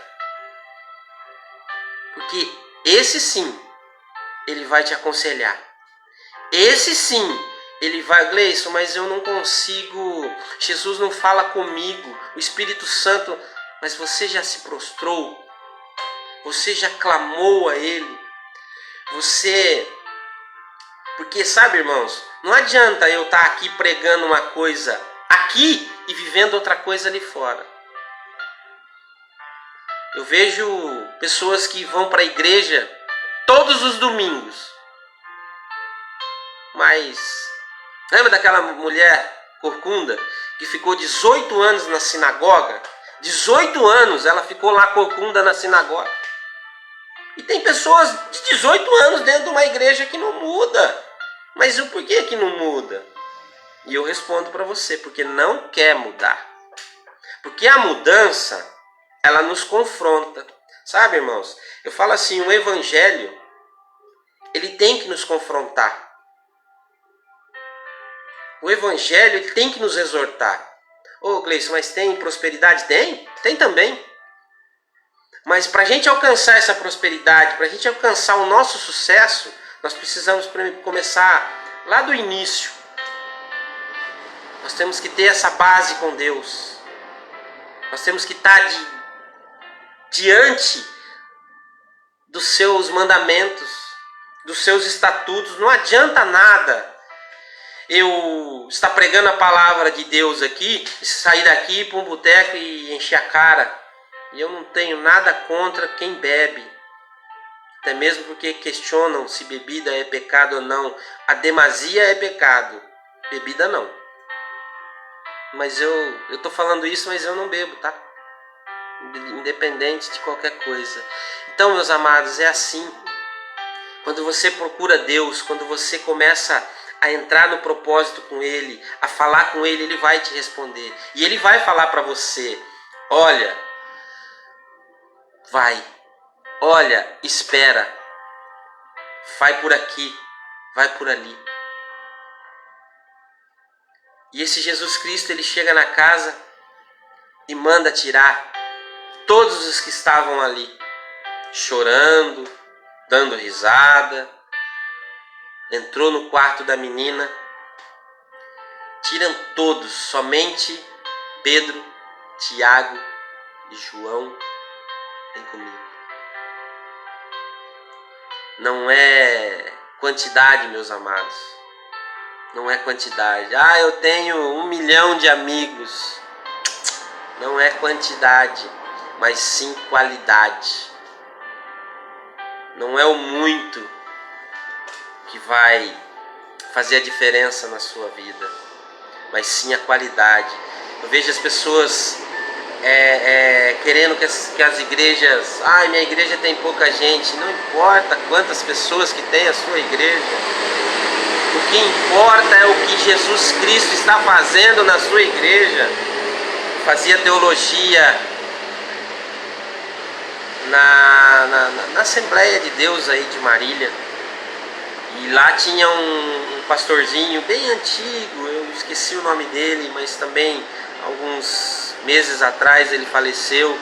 Porque esse sim, Ele vai te aconselhar. Esse sim, Ele vai, Gleison, mas eu não consigo, Jesus não fala comigo, o Espírito Santo, mas você já se prostrou? Você já clamou a Ele? Porque sabe, irmãos, não adianta eu estar aqui pregando uma coisa aqui e vivendo outra coisa ali fora. Eu vejo pessoas que vão para a igreja todos os domingos. Mas lembra daquela mulher corcunda que ficou 18 anos na sinagoga? 18 anos ela ficou lá corcunda na sinagoga. E tem pessoas de 18 anos dentro de uma igreja que não muda. Mas o porquê que não muda? E eu respondo para você, porque não quer mudar. Porque a mudança, ela nos confronta. Sabe, irmãos? Eu falo assim, o evangelho, ele tem que nos confrontar. O evangelho, ele tem que nos exortar. Ô, Gleison, mas tem prosperidade? Tem também. Mas para a gente alcançar essa prosperidade, para a gente alcançar o nosso sucesso, nós precisamos começar lá do início. Nós temos que ter essa base com Deus. Nós temos que estar diante dos seus mandamentos, dos seus estatutos. Não adianta nada eu estar pregando a palavra de Deus aqui, sair daqui para um boteco e encher a cara. E eu não tenho nada contra quem bebe. Até mesmo porque questionam se bebida é pecado ou não. A demasia é pecado, bebida não. Mas eu tô falando isso, mas eu não bebo, tá? Independente de qualquer coisa. Então, meus amados, é assim. Quando você procura Deus, quando você começa a entrar no propósito com Ele, a falar com Ele, Ele vai te responder. E Ele vai falar para você, olha, vai, olha, espera, vai por aqui, vai por ali. E esse Jesus Cristo, Ele chega na casa e manda tirar todos os que estavam ali, chorando, dando risada. Entrou no quarto da menina, tiram todos, somente Pedro, Tiago e João, vem comigo. Não é quantidade, meus amados, não é quantidade. Ah, eu tenho 1 milhão de amigos. Não é quantidade, mas sim qualidade. Não é o muito que vai fazer a diferença na sua vida, mas sim a qualidade. Eu vejo as pessoas querendo que as igrejas, minha igreja tem pouca gente. Não importa quantas pessoas que tem a sua igreja, o que importa é o que Jesus Cristo está fazendo na sua igreja. Fazia teologia na Assembleia de Deus aí de Marília. E lá tinha um pastorzinho bem antigo, eu esqueci o nome dele, mas também alguns meses atrás ele faleceu.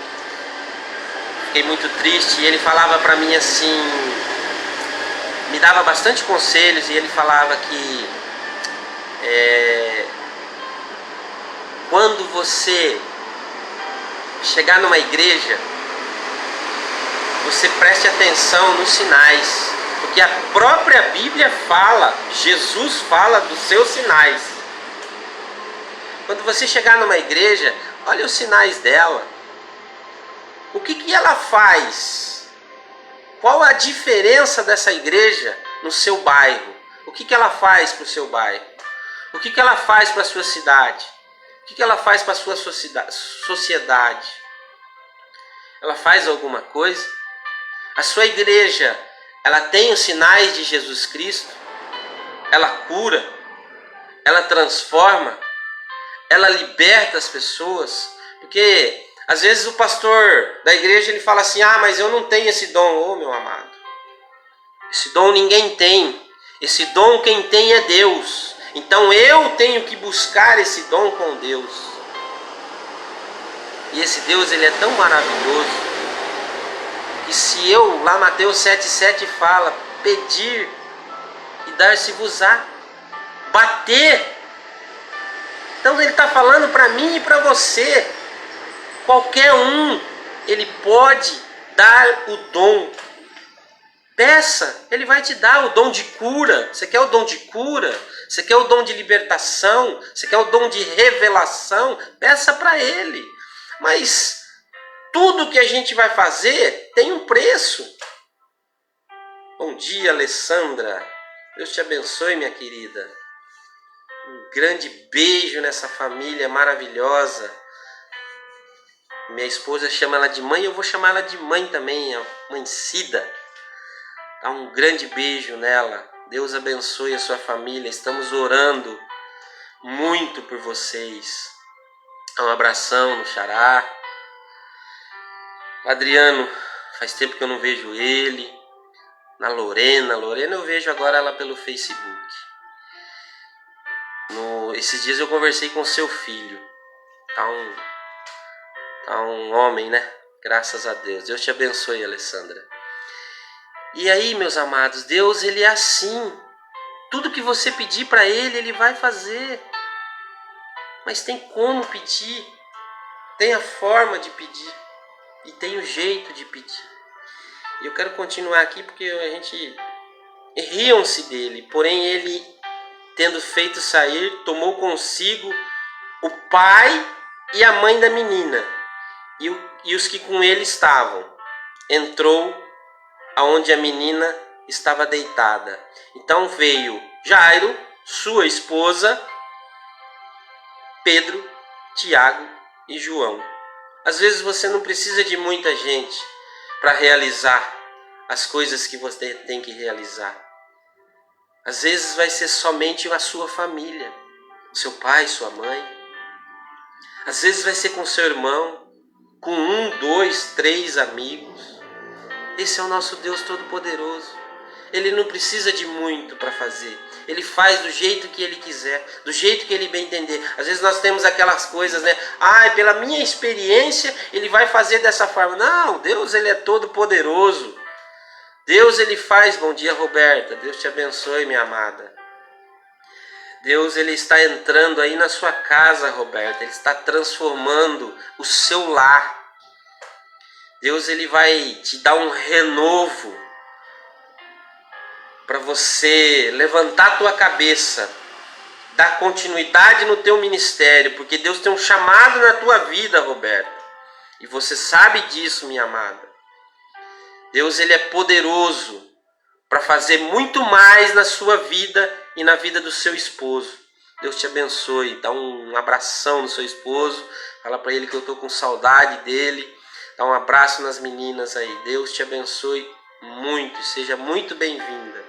Fiquei muito triste e ele falava para mim assim, me dava bastante conselhos, e ele falava que quando você chegar numa igreja, você preste atenção nos sinais. Porque a própria Bíblia fala, Jesus fala dos seus sinais. Quando você chegar numa igreja, olha os sinais dela. O que ela faz? Qual a diferença dessa igreja no seu bairro? O que ela faz para o seu bairro? O que ela faz para a sua cidade? O que ela faz para a sua sociedade? Ela faz alguma coisa? A sua igreja, ela tem os sinais de Jesus Cristo? Ela cura? Ela transforma? Ela liberta as pessoas? Porque às vezes o pastor da igreja ele fala assim, mas eu não tenho esse dom. Meu amado, esse dom ninguém tem. Esse dom quem tem é Deus. Então eu tenho que buscar esse dom com Deus. E esse Deus, ele é tão maravilhoso, que se eu, lá Mateus 7,7 fala, pedir e dar-se-vos-á, bater. Então ele está falando para mim e para você, qualquer um, ele pode dar o dom. Peça, ele vai te dar o dom de cura. Você quer o dom de cura? Você quer o dom de libertação? Você quer o dom de revelação? Peça para ele. Mas tudo que a gente vai fazer tem um preço. Bom dia, Alessandra. Deus te abençoe, minha querida. Um grande beijo nessa família maravilhosa. Minha esposa chama ela de mãe, eu vou chamar ela de mãe também, a mãe Cida. Dá um grande beijo nela. Deus abençoe a sua família. Estamos orando muito por vocês. Um abração no Xará. Adriano, faz tempo que eu não vejo ele. Na Lorena eu vejo agora ela pelo Facebook. Esses dias eu conversei com seu filho. Tá um homem, né? Graças a Deus. Deus te abençoe, Alessandra. E aí, meus amados, Deus, ele é assim. Tudo que você pedir para ele, ele vai fazer. Mas tem como pedir. Tem a forma de pedir. E tem o jeito de pedir. E eu quero continuar aqui porque a gente... Riam-se dele. Porém, ele, tendo feito sair, tomou consigo o pai e a mãe da menina. E os que com ele estavam. Entrou aonde a menina estava deitada. Então veio Jairo, sua esposa, Pedro, Tiago e João. Às vezes você não precisa de muita gente para realizar as coisas que você tem que realizar. Às vezes vai ser somente a sua família, seu pai, sua mãe. Às vezes vai ser com seu irmão, com 1, 2, 3 amigos. Esse é o nosso Deus Todo-Poderoso. Ele não precisa de muito para fazer. Ele faz do jeito que ele quiser, do jeito que ele bem entender. Às vezes nós temos aquelas coisas, né? Pela minha experiência, ele vai fazer dessa forma. Não, Deus, ele é todo-poderoso. Deus, ele faz. Bom dia, Roberta. Deus te abençoe, minha amada. Deus, ele está entrando aí na sua casa, Roberta. Ele está transformando o seu lar. Deus, ele vai te dar um renovo para você levantar a tua cabeça, dar continuidade no teu ministério, porque Deus tem um chamado na tua vida, Roberta. E você sabe disso, minha amada. Deus, ele é poderoso para fazer muito mais na sua vida e na vida do seu esposo. Deus te abençoe. Dá um abração no seu esposo. Fala para ele que eu estou com saudade dele. Dá um abraço nas meninas aí. Deus te abençoe muito. Seja muito bem-vinda.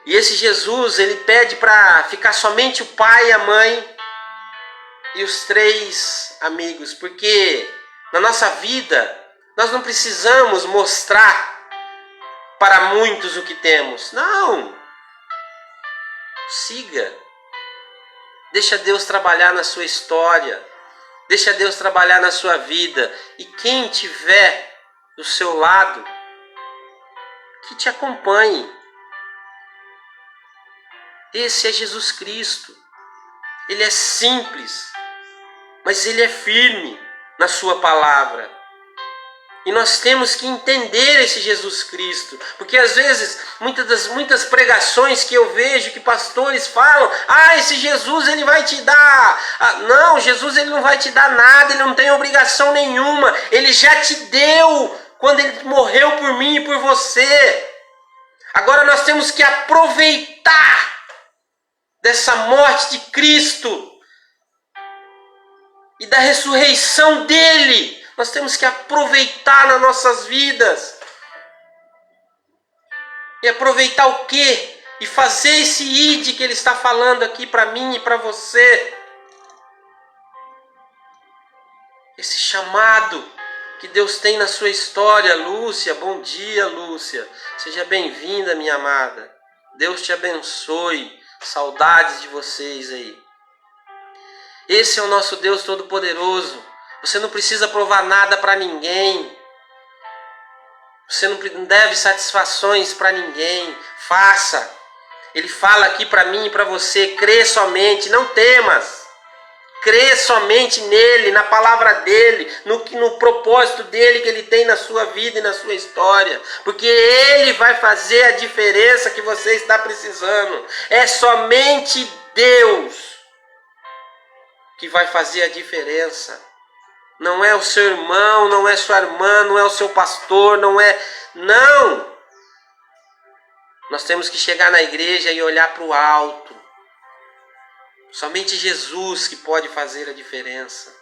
E esse Jesus, ele pede para ficar somente o pai, a mãe e os 3 amigos. Porque na nossa vida, nós não precisamos mostrar para muitos o que temos. Não. Siga. Deixa Deus trabalhar na sua história. Deixa Deus trabalhar na sua vida. E quem tiver do seu lado, que te acompanhe. Esse é Jesus Cristo. Ele é simples, mas ele é firme na sua palavra. E nós temos que entender esse Jesus Cristo. Porque às vezes, muitas pregações que eu vejo que pastores falam, esse Jesus ele vai te dar. Não, Jesus ele não vai te dar nada, ele não tem obrigação nenhuma. Ele já te deu quando ele morreu por mim e por você. Agora nós temos que aproveitar dessa morte de Cristo e da ressurreição dele. Nós temos que aproveitar nas nossas vidas. E aproveitar o quê? E fazer esse id que ele está falando aqui para mim e para você. Esse chamado que Deus tem na sua história. Lúcia, bom dia, Lúcia. Seja bem-vinda, minha amada. Deus te abençoe. Saudades de vocês aí. Esse é o nosso Deus Todo-Poderoso. Você não precisa provar nada para ninguém. Você não deve satisfações para ninguém. Faça. Ele fala aqui para mim e para você. Crê somente, não temas. Crê somente nele, na palavra dele, no propósito dele que ele tem na sua vida e na sua história. Porque ele vai fazer a diferença que você está precisando. É somente Deus que vai fazer a diferença. Não é o seu irmão, não é sua irmã, não é o seu pastor, não é... Não! Nós temos que chegar na igreja e olhar para o alto. Somente Jesus que pode fazer a diferença.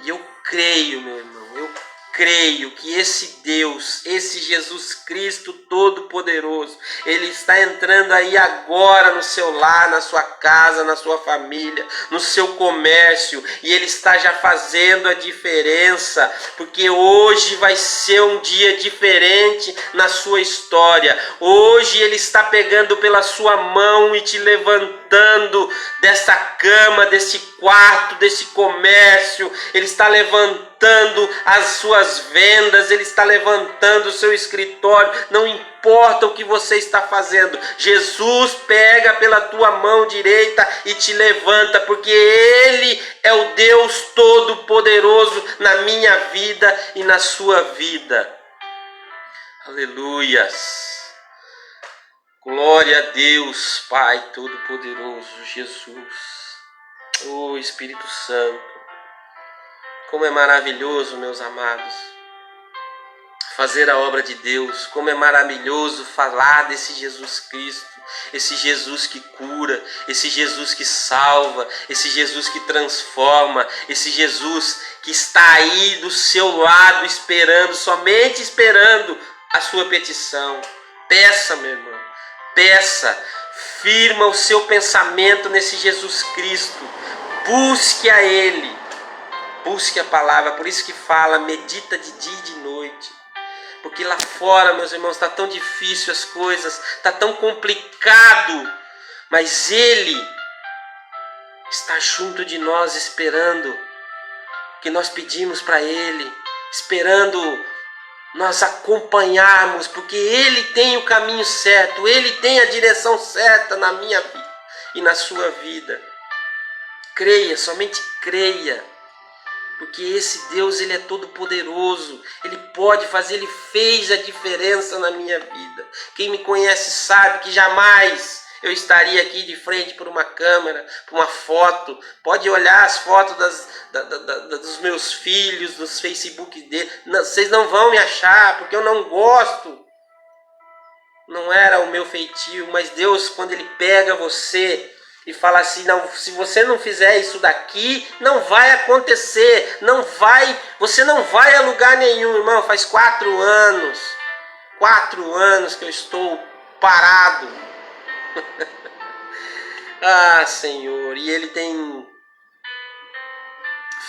E eu creio, meu irmão, eu creio que esse Deus, esse Jesus Cristo Todo-Poderoso, Ele está entrando aí agora no seu lar, na sua casa, na sua família, no seu comércio, e Ele está já fazendo a diferença, porque hoje vai ser um dia diferente na sua história. Hoje Ele está pegando pela sua mão e te levantando dessa cama, desse quarto, desse comércio. Ele está levantando as suas vendas, Ele está levantando o seu escritório, não importa o que você está fazendo, Jesus pega pela tua mão direita e te levanta, porque Ele é o Deus Todo-Poderoso na minha vida e na sua vida. Aleluias! Glória a Deus, Pai Todo-Poderoso, Jesus, oh Espírito Santo. Como é maravilhoso, meus amados, fazer a obra de Deus. Como é maravilhoso falar desse Jesus Cristo, esse Jesus que cura, esse Jesus que salva, esse Jesus que transforma, esse Jesus que está aí do seu lado esperando, somente esperando a sua petição. Peça, meu irmão, peça, firma o seu pensamento nesse Jesus Cristo, busque a Ele. Busque a palavra, por isso que fala, medita de dia e de noite. Porque lá fora, meus irmãos, está tão difícil as coisas, está tão complicado. Mas Ele está junto de nós esperando que nós pedimos para Ele, esperando nós acompanharmos, porque Ele tem o caminho certo, Ele tem a direção certa na minha vida e na sua vida. Creia, somente creia. Porque esse Deus, Ele é todo poderoso, Ele pode fazer, Ele fez a diferença na minha vida. Quem me conhece sabe que jamais eu estaria aqui de frente por uma câmera, por uma foto. Pode olhar as fotos dos meus filhos, dos Facebook dele. Não, vocês não vão me achar, porque eu não gosto. Não era o meu feitio, mas Deus, quando Ele pega você e fala assim, não, se você não fizer isso daqui, não vai acontecer, você não vai a lugar nenhum, irmão. Faz 4 anos que eu estou parado. Ah, Senhor, e Ele tem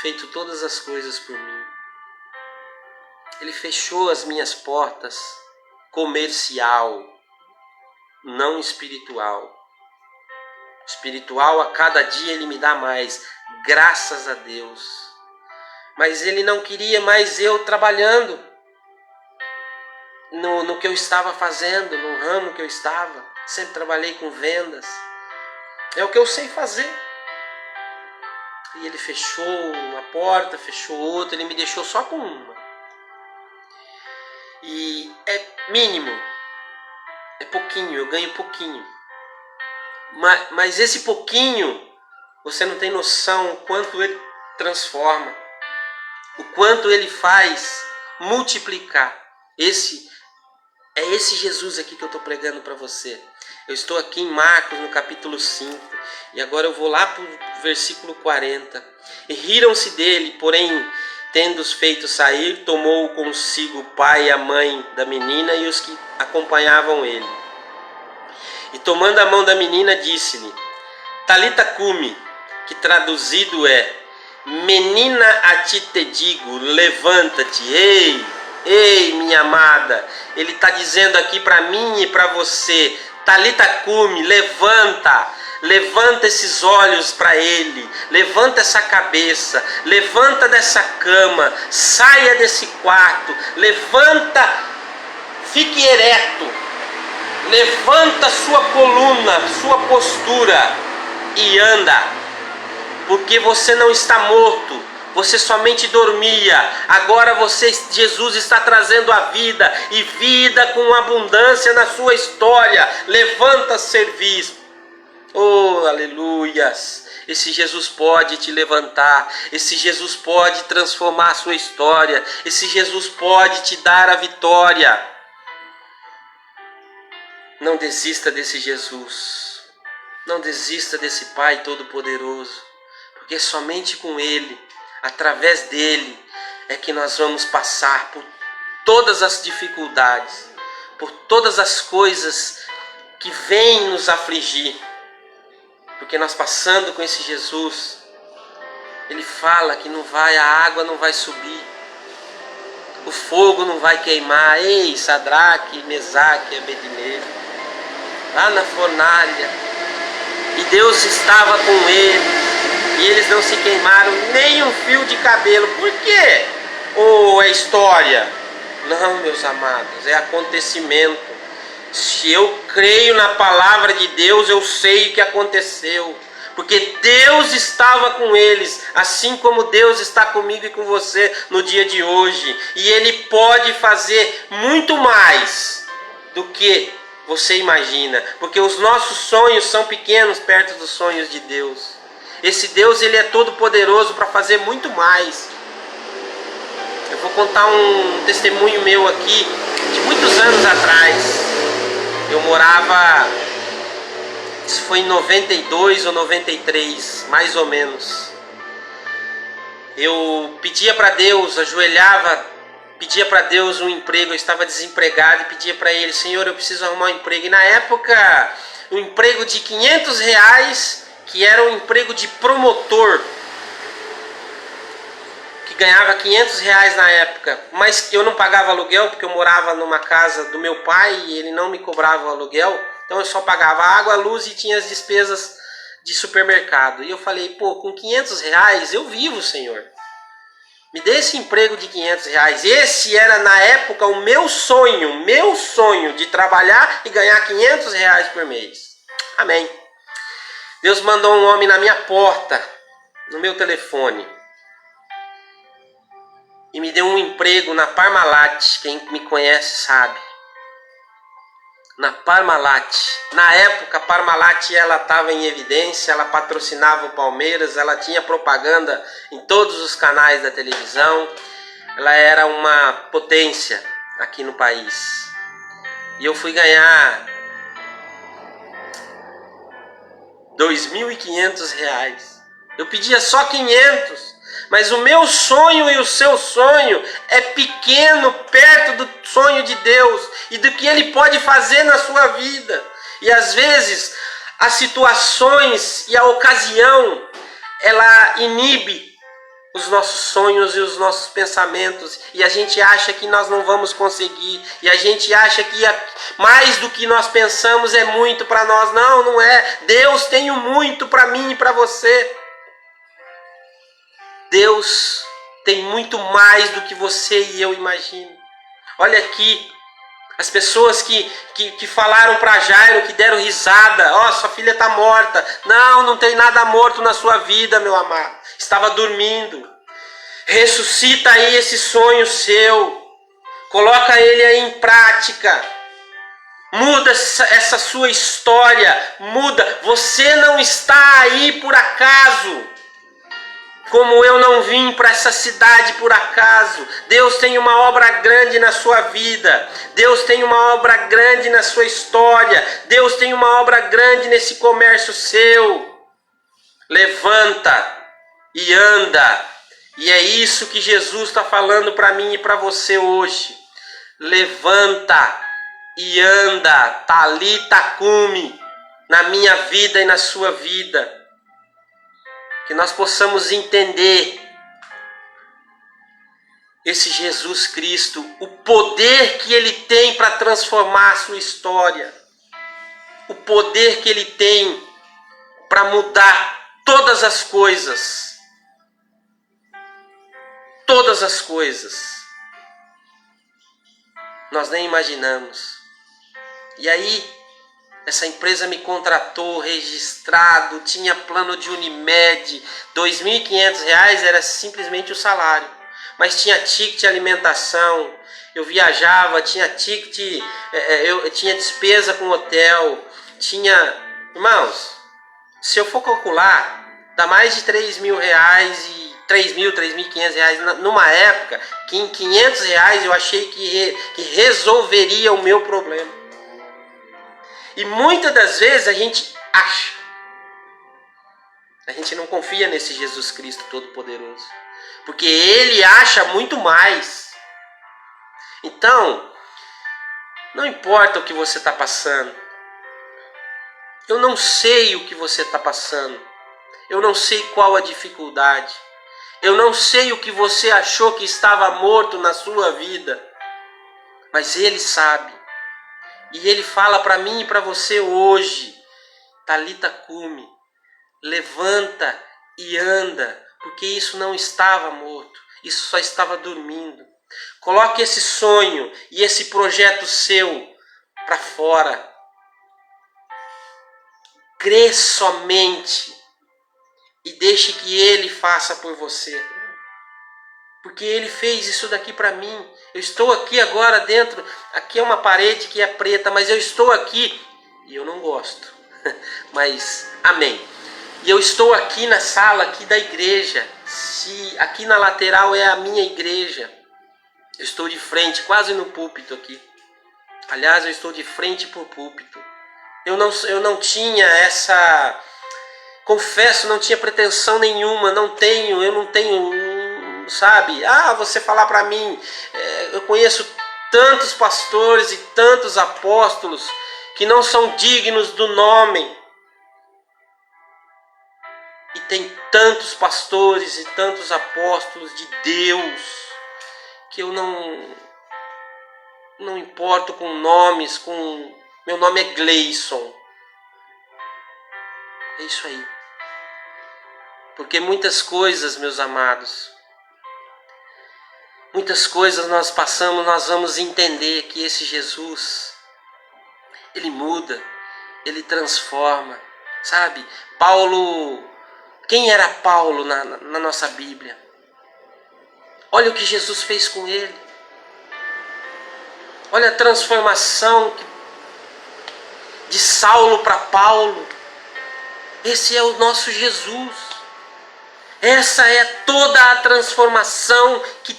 feito todas as coisas por mim. Ele fechou as minhas portas comercial, não espiritual. Espiritual, a cada dia Ele me dá mais, graças a Deus. Mas Ele não queria mais eu trabalhando no que eu estava fazendo, no ramo que eu estava. Sempre trabalhei com vendas. É o que eu sei fazer. E Ele fechou uma porta, fechou outra, Ele me deixou só com uma. E é mínimo, é pouquinho, eu ganho pouquinho. Mas esse pouquinho, você não tem noção o quanto Ele transforma, o quanto Ele faz multiplicar. É esse Jesus aqui que eu estou pregando para você. Eu estou aqui em Marcos, no capítulo 5, e agora eu vou lá para o versículo 40. E riram-se dele, porém, tendo-os feito sair, tomou consigo o pai e a mãe da menina e os que acompanhavam ele. E tomando a mão da menina, disse-lhe, Talita cumi, que traduzido é, menina, a ti te digo, levanta-te. Ei, minha amada, Ele está dizendo aqui para mim e para você, Talita cumi, levanta esses olhos para Ele, levanta essa cabeça, levanta dessa cama, saia desse quarto, levanta, fique ereto. Levanta sua coluna, sua postura e anda, porque você não está morto, você somente dormia. Agora Jesus está trazendo a vida e vida com abundância na sua história. Levanta, serviço. Oh, aleluias! Esse Jesus pode te levantar, esse Jesus pode transformar a sua história, esse Jesus pode te dar a vitória. Não desista desse Jesus, não desista desse Pai Todo-Poderoso, porque somente com Ele, através dEle, é que nós vamos passar por todas as dificuldades, por todas as coisas que vêm nos afligir. Porque nós passando com esse Jesus, Ele fala que a água não vai subir, o fogo não vai queimar. Ei, Sadraque, Mesaque e Abednego, lá na fornalha, e Deus estava com eles, e eles não se queimaram nem um fio de cabelo. Por quê? Ou é história? Não, meus amados, é acontecimento. Se eu creio na palavra de Deus, eu sei o que aconteceu. Porque Deus estava com eles, assim como Deus está comigo e com você no dia de hoje. E Ele pode fazer muito mais do que você imagina. Porque os nossos sonhos são pequenos perto dos sonhos de Deus. Esse Deus, Ele é todo poderoso para fazer muito mais. Eu vou contar um testemunho meu aqui, de muitos anos atrás. Eu morava, isso foi em 92 ou 93, mais ou menos. Eu pedia para Deus, ajoelhava, pedia para Deus um emprego. Eu estava desempregado e pedia para Ele: Senhor, eu preciso arrumar um emprego. E na época, um emprego de R$500, que era um emprego de promotor, que ganhava R$500 na época, mas eu não pagava aluguel, porque eu morava numa casa do meu pai e ele não me cobrava o aluguel, então eu só pagava água, luz e tinha as despesas de supermercado. E eu falei: pô, com R$500 eu vivo, Senhor, me dê esse emprego de R$500. Esse era na época o meu sonho de trabalhar e ganhar R$500 por mês. Amém. Deus mandou um homem na minha porta, no meu telefone, e me deu um emprego na Parmalat. Quem me conhece sabe. Na Parmalat. Na época, a Parmalat estava em evidência, ela patrocinava o Palmeiras, ela tinha propaganda em todos os canais da televisão. Ela era uma potência aqui no país. E eu fui ganhar R$2.500. Eu pedia só 500. Mas o meu sonho e o seu sonho é pequeno perto do sonho de Deus e do que Ele pode fazer na sua vida. E às vezes as situações e a ocasião, ela inibe os nossos sonhos e os nossos pensamentos, e a gente acha que nós não vamos conseguir, e a gente acha que mais do que nós pensamos é muito para nós. Não, não é. Deus tem muito para mim e para você. Deus tem muito mais do que você e eu imaginam. Olha aqui, as pessoas que falaram para Jairo, que deram risada: ó, sua filha está morta. Não, não tem nada morto na sua vida, meu amado. Estava dormindo. Ressuscita aí esse sonho seu. Coloca ele aí em prática. Muda essa sua história. Muda. Você não está aí por acaso. Como eu não vim para essa cidade por acaso. Deus tem uma obra grande na sua vida. Deus tem uma obra grande na sua história. Deus tem uma obra grande nesse comércio seu. Levanta e anda. E é isso que Jesus está falando para mim e para você hoje. Levanta e anda. Talita cumi. Na minha vida e na sua vida. Que nós possamos entender esse Jesus Cristo, o poder que Ele tem para transformar a sua história, o poder que Ele tem para mudar todas as coisas. Todas as coisas. Nós nem imaginamos. E aí, essa empresa me contratou, registrado, tinha plano de Unimed, R$2.500 era simplesmente o salário. Mas tinha ticket de alimentação, eu viajava, tinha ticket, eu tinha despesa com hotel, tinha... Irmãos, se eu for calcular, dá mais de R$3.000 e R$3.500 numa época que em R$500 eu achei que resolveria o meu problema. E muitas das vezes a gente acha. A gente não confia nesse Jesus Cristo Todo-Poderoso. porque ele acha muito mais. Então, não importa o que você está passando. Eu não sei o que você está passando. Eu não sei qual a dificuldade. Eu não sei o que você achou que estava morto na sua vida. Mas Ele sabe. E Ele fala para mim e para você hoje. Talita cumi, levanta e anda, porque isso não estava morto. Isso só estava dormindo. Coloque esse sonho e esse projeto seu para fora. Crê somente e deixe que Ele faça por você. Porque Ele fez isso daqui para mim. Eu estou aqui agora dentro, aqui é uma parede que é preta, mas eu estou aqui e eu não gosto. Mas, amém. E eu estou aqui na sala aqui da igreja. Se aqui na lateral é a minha igreja. Eu estou de frente, quase no púlpito aqui. Aliás, eu estou de frente para o púlpito. Eu não tinha essa... Confesso, não tinha pretensão nenhuma. Eu não tenho, sabe? Você falar para mim. Eu conheço tantos pastores e tantos apóstolos que não são dignos do nome. E tem tantos pastores e tantos apóstolos de Deus que eu não importo com nomes, meu nome é Gleison. É isso aí. Porque muitas coisas, meus amados, muitas coisas nós passamos, nós vamos entender que esse Jesus, Ele muda, Ele transforma, sabe? Paulo, quem era Paulo na nossa Bíblia? Olha o que Jesus fez com ele. Olha a transformação de Saulo para Paulo. Esse é o nosso Jesus. Essa é toda a transformação que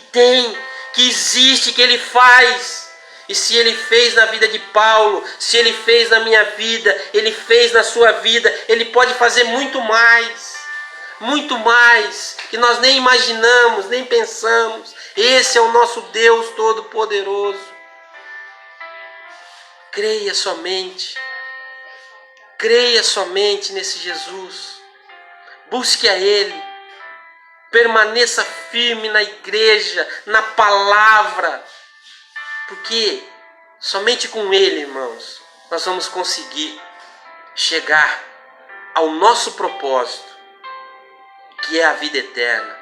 existe, que Ele faz. E se Ele fez na vida de Paulo, se Ele fez na minha vida, Ele fez na sua vida, Ele pode fazer muito mais. Muito mais, que nós nem imaginamos, nem pensamos. Esse é o nosso Deus Todo-Poderoso. Creia somente. Creia somente nesse Jesus. Busque a Ele. Permaneça firme na igreja, na palavra. Porque somente com Ele, irmãos, nós vamos conseguir chegar ao nosso propósito, que é a vida eterna.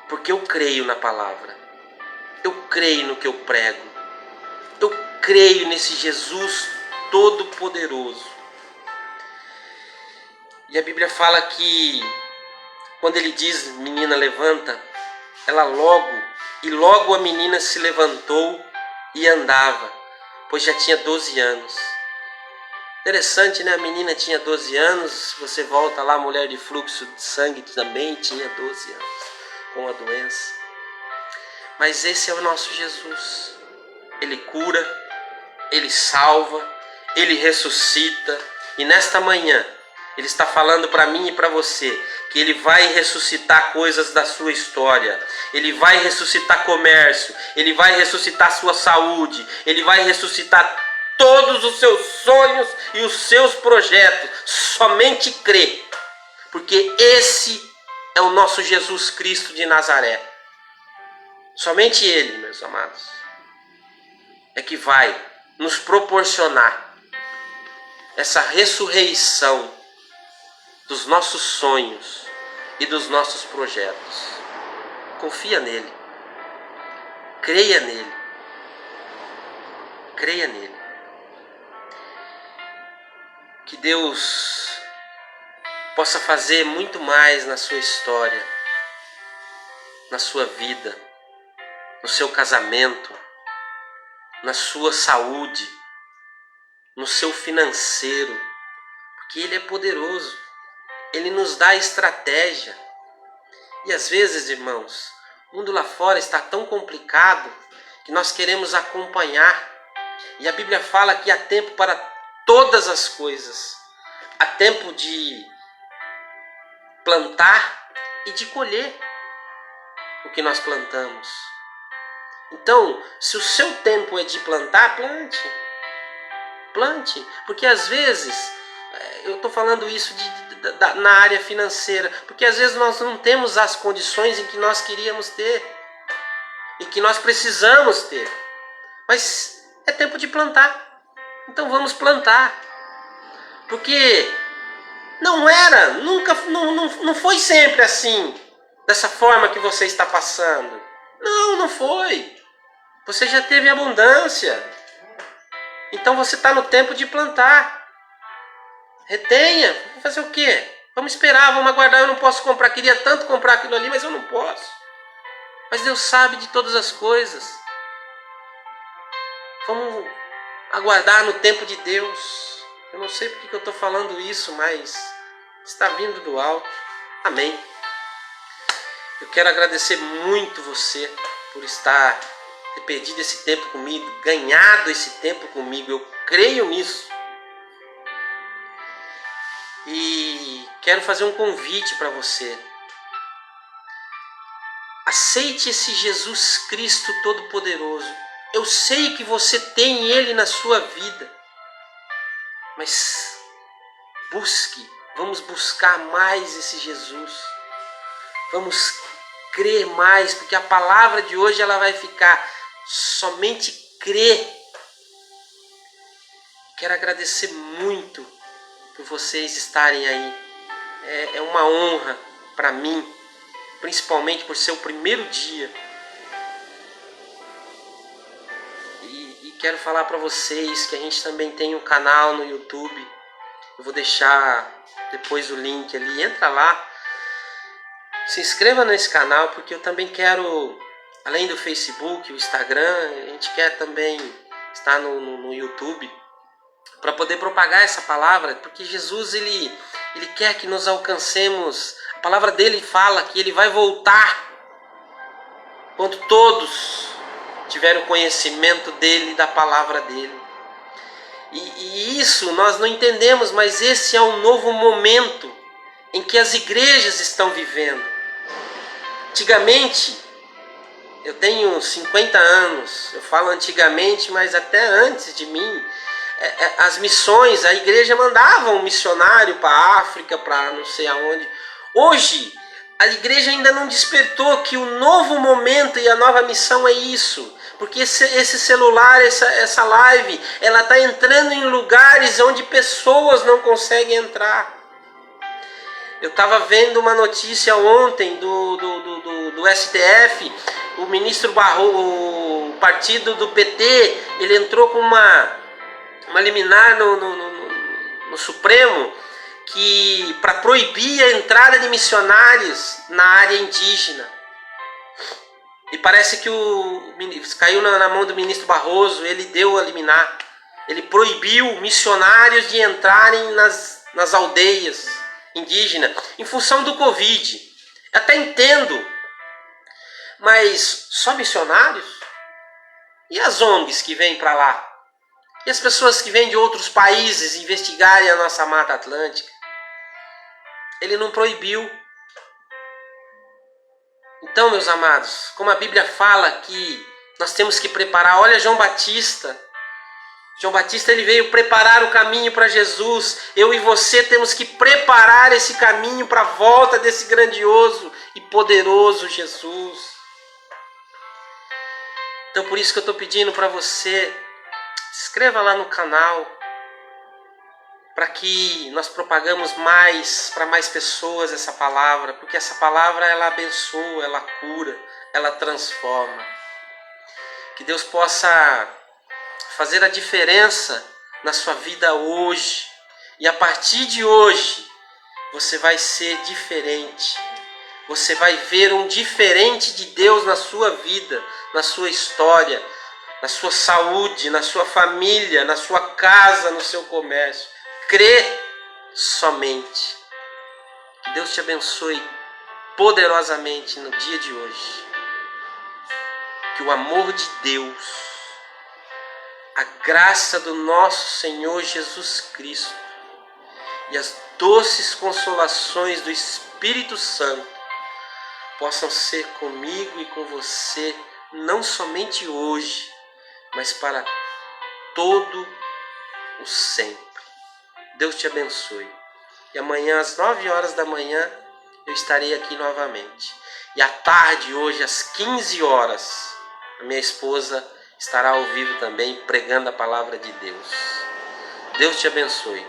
Porque eu creio na palavra. Eu creio no que eu prego. Eu creio nesse Jesus Todo-Poderoso. E a Bíblia fala que quando Ele diz, menina, levanta, logo a menina se levantou e andava, pois já tinha 12 anos. Interessante, né? A menina tinha 12 anos, você volta lá, a mulher de fluxo de sangue também tinha 12 anos, com a doença. Mas esse é o nosso Jesus. Ele cura, Ele salva, Ele ressuscita. E nesta manhã, Ele está falando para mim e para você que Ele vai ressuscitar coisas da sua história. Ele vai ressuscitar comércio. Ele vai ressuscitar sua saúde. Ele vai ressuscitar todos os seus sonhos e os seus projetos. Somente crê. Porque esse é o nosso Jesus Cristo de Nazaré. Somente Ele, meus amados, é que vai nos proporcionar essa ressurreição dos nossos sonhos e dos nossos projetos. Confia nele. Creia nele. Creia nele. Que Deus possa fazer muito mais na sua história, na sua vida, no seu casamento, na sua saúde, no seu financeiro, porque Ele é poderoso. Ele nos dá estratégia. E às vezes, irmãos, o mundo lá fora está tão complicado que nós queremos acompanhar. E a Bíblia fala que há tempo para todas as coisas. Há tempo de plantar e de colher. o que nós plantamos. Então, se o seu tempo é de plantar, plante. Plante. Porque às vezes, eu estou falando isso na área financeira, porque às vezes nós não temos as condições em que nós queríamos ter, em que nós precisamos ter. Mas é tempo de plantar. Então vamos plantar. Porque não foi sempre assim, dessa forma que você está passando. Não foi. Você já teve abundância. Então você está no tempo de plantar. Retenha. Vamos fazer o quê? Vamos esperar, vamos aguardar. Eu não posso comprar. Queria tanto comprar aquilo ali, mas eu não posso. Mas Deus sabe de todas as coisas. Vamos aguardar no tempo de Deus. Eu não sei porque que eu estou falando isso, mas está vindo do alto. Amém. Eu quero agradecer muito você por ter perdido esse tempo comigo, ganhado esse tempo comigo. Eu creio nisso. E quero fazer um convite para você. Aceite esse Jesus Cristo Todo-Poderoso. Eu sei que você tem Ele na sua vida. Mas vamos buscar mais esse Jesus. Vamos crer mais, porque a palavra de hoje ela vai ficar somente crer. Quero agradecer muito por vocês estarem aí. É uma honra para mim, principalmente por ser o primeiro dia. E quero falar para vocês que a gente também tem um canal no YouTube. Eu vou deixar depois o link ali. Entra lá. Se inscreva nesse canal, porque eu também quero, além do Facebook, o Instagram, a gente quer também estar no YouTube para poder propagar essa palavra, porque Jesus ele quer que nos alcancemos. A palavra dele fala que ele vai voltar quando todos tiverem o conhecimento dele e da palavra dele. E isso nós não entendemos, mas esse é um novo momento em que as igrejas estão vivendo. Antigamente, eu tenho 50 anos, eu falo antigamente, mas até antes de mim, as missões, a igreja mandava um missionário para a África, para não sei aonde. Hoje, a igreja ainda não despertou que o novo momento e a nova missão é isso. Porque esse celular, essa live, ela está entrando em lugares onde pessoas não conseguem entrar. Eu estava vendo uma notícia ontem do STF, o ministro Barroso, o partido do PT, ele entrou com uma liminar no Supremo para proibir a entrada de missionários na área indígena. E parece que caiu na mão do ministro Barroso, ele deu a liminar. Ele proibiu missionários de entrarem nas aldeias indígenas, em função do Covid. Até entendo, mas só missionários? E as ONGs que vêm para lá? E as pessoas que vêm de outros países investigarem a nossa Mata Atlântica? Ele não proibiu. Então, meus amados, como a Bíblia fala que nós temos que preparar, olha João Batista. João Batista ele veio preparar o caminho para Jesus. Eu e você temos que preparar esse caminho para a volta desse grandioso e poderoso Jesus. Então por isso que eu estou pedindo para você, se inscreva lá no canal, para que nós propagamos para mais pessoas essa palavra, porque essa palavra ela abençoa, ela cura, ela transforma. Que Deus possa fazer a diferença na sua vida hoje. E a partir de hoje, você vai ser diferente. Você vai ver um diferente de Deus na sua vida, na sua história, na sua saúde, na sua família, na sua casa, no seu comércio. Crê somente. Que Deus te abençoe poderosamente no dia de hoje. Que o amor de Deus, a graça do nosso Senhor Jesus Cristo e as doces consolações do Espírito Santo possam ser comigo e com você, não somente hoje, mas para todo o sempre. Deus te abençoe. E amanhã às 9 horas da manhã eu estarei aqui novamente. E à tarde, hoje às 15 horas, a minha esposa estará ao vivo também pregando a palavra de Deus. Deus te abençoe.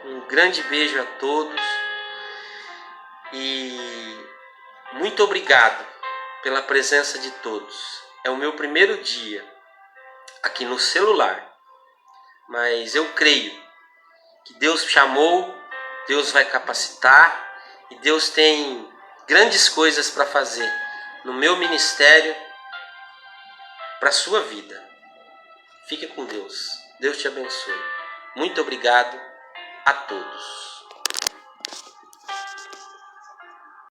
Um grande beijo a todos e muito obrigado pela presença de todos. É o meu primeiro dia aqui no celular, mas eu creio que Deus chamou, Deus vai capacitar e Deus tem grandes coisas para fazer no meu ministério, para a sua vida. Fique com Deus. Deus te abençoe. Muito obrigado a todos.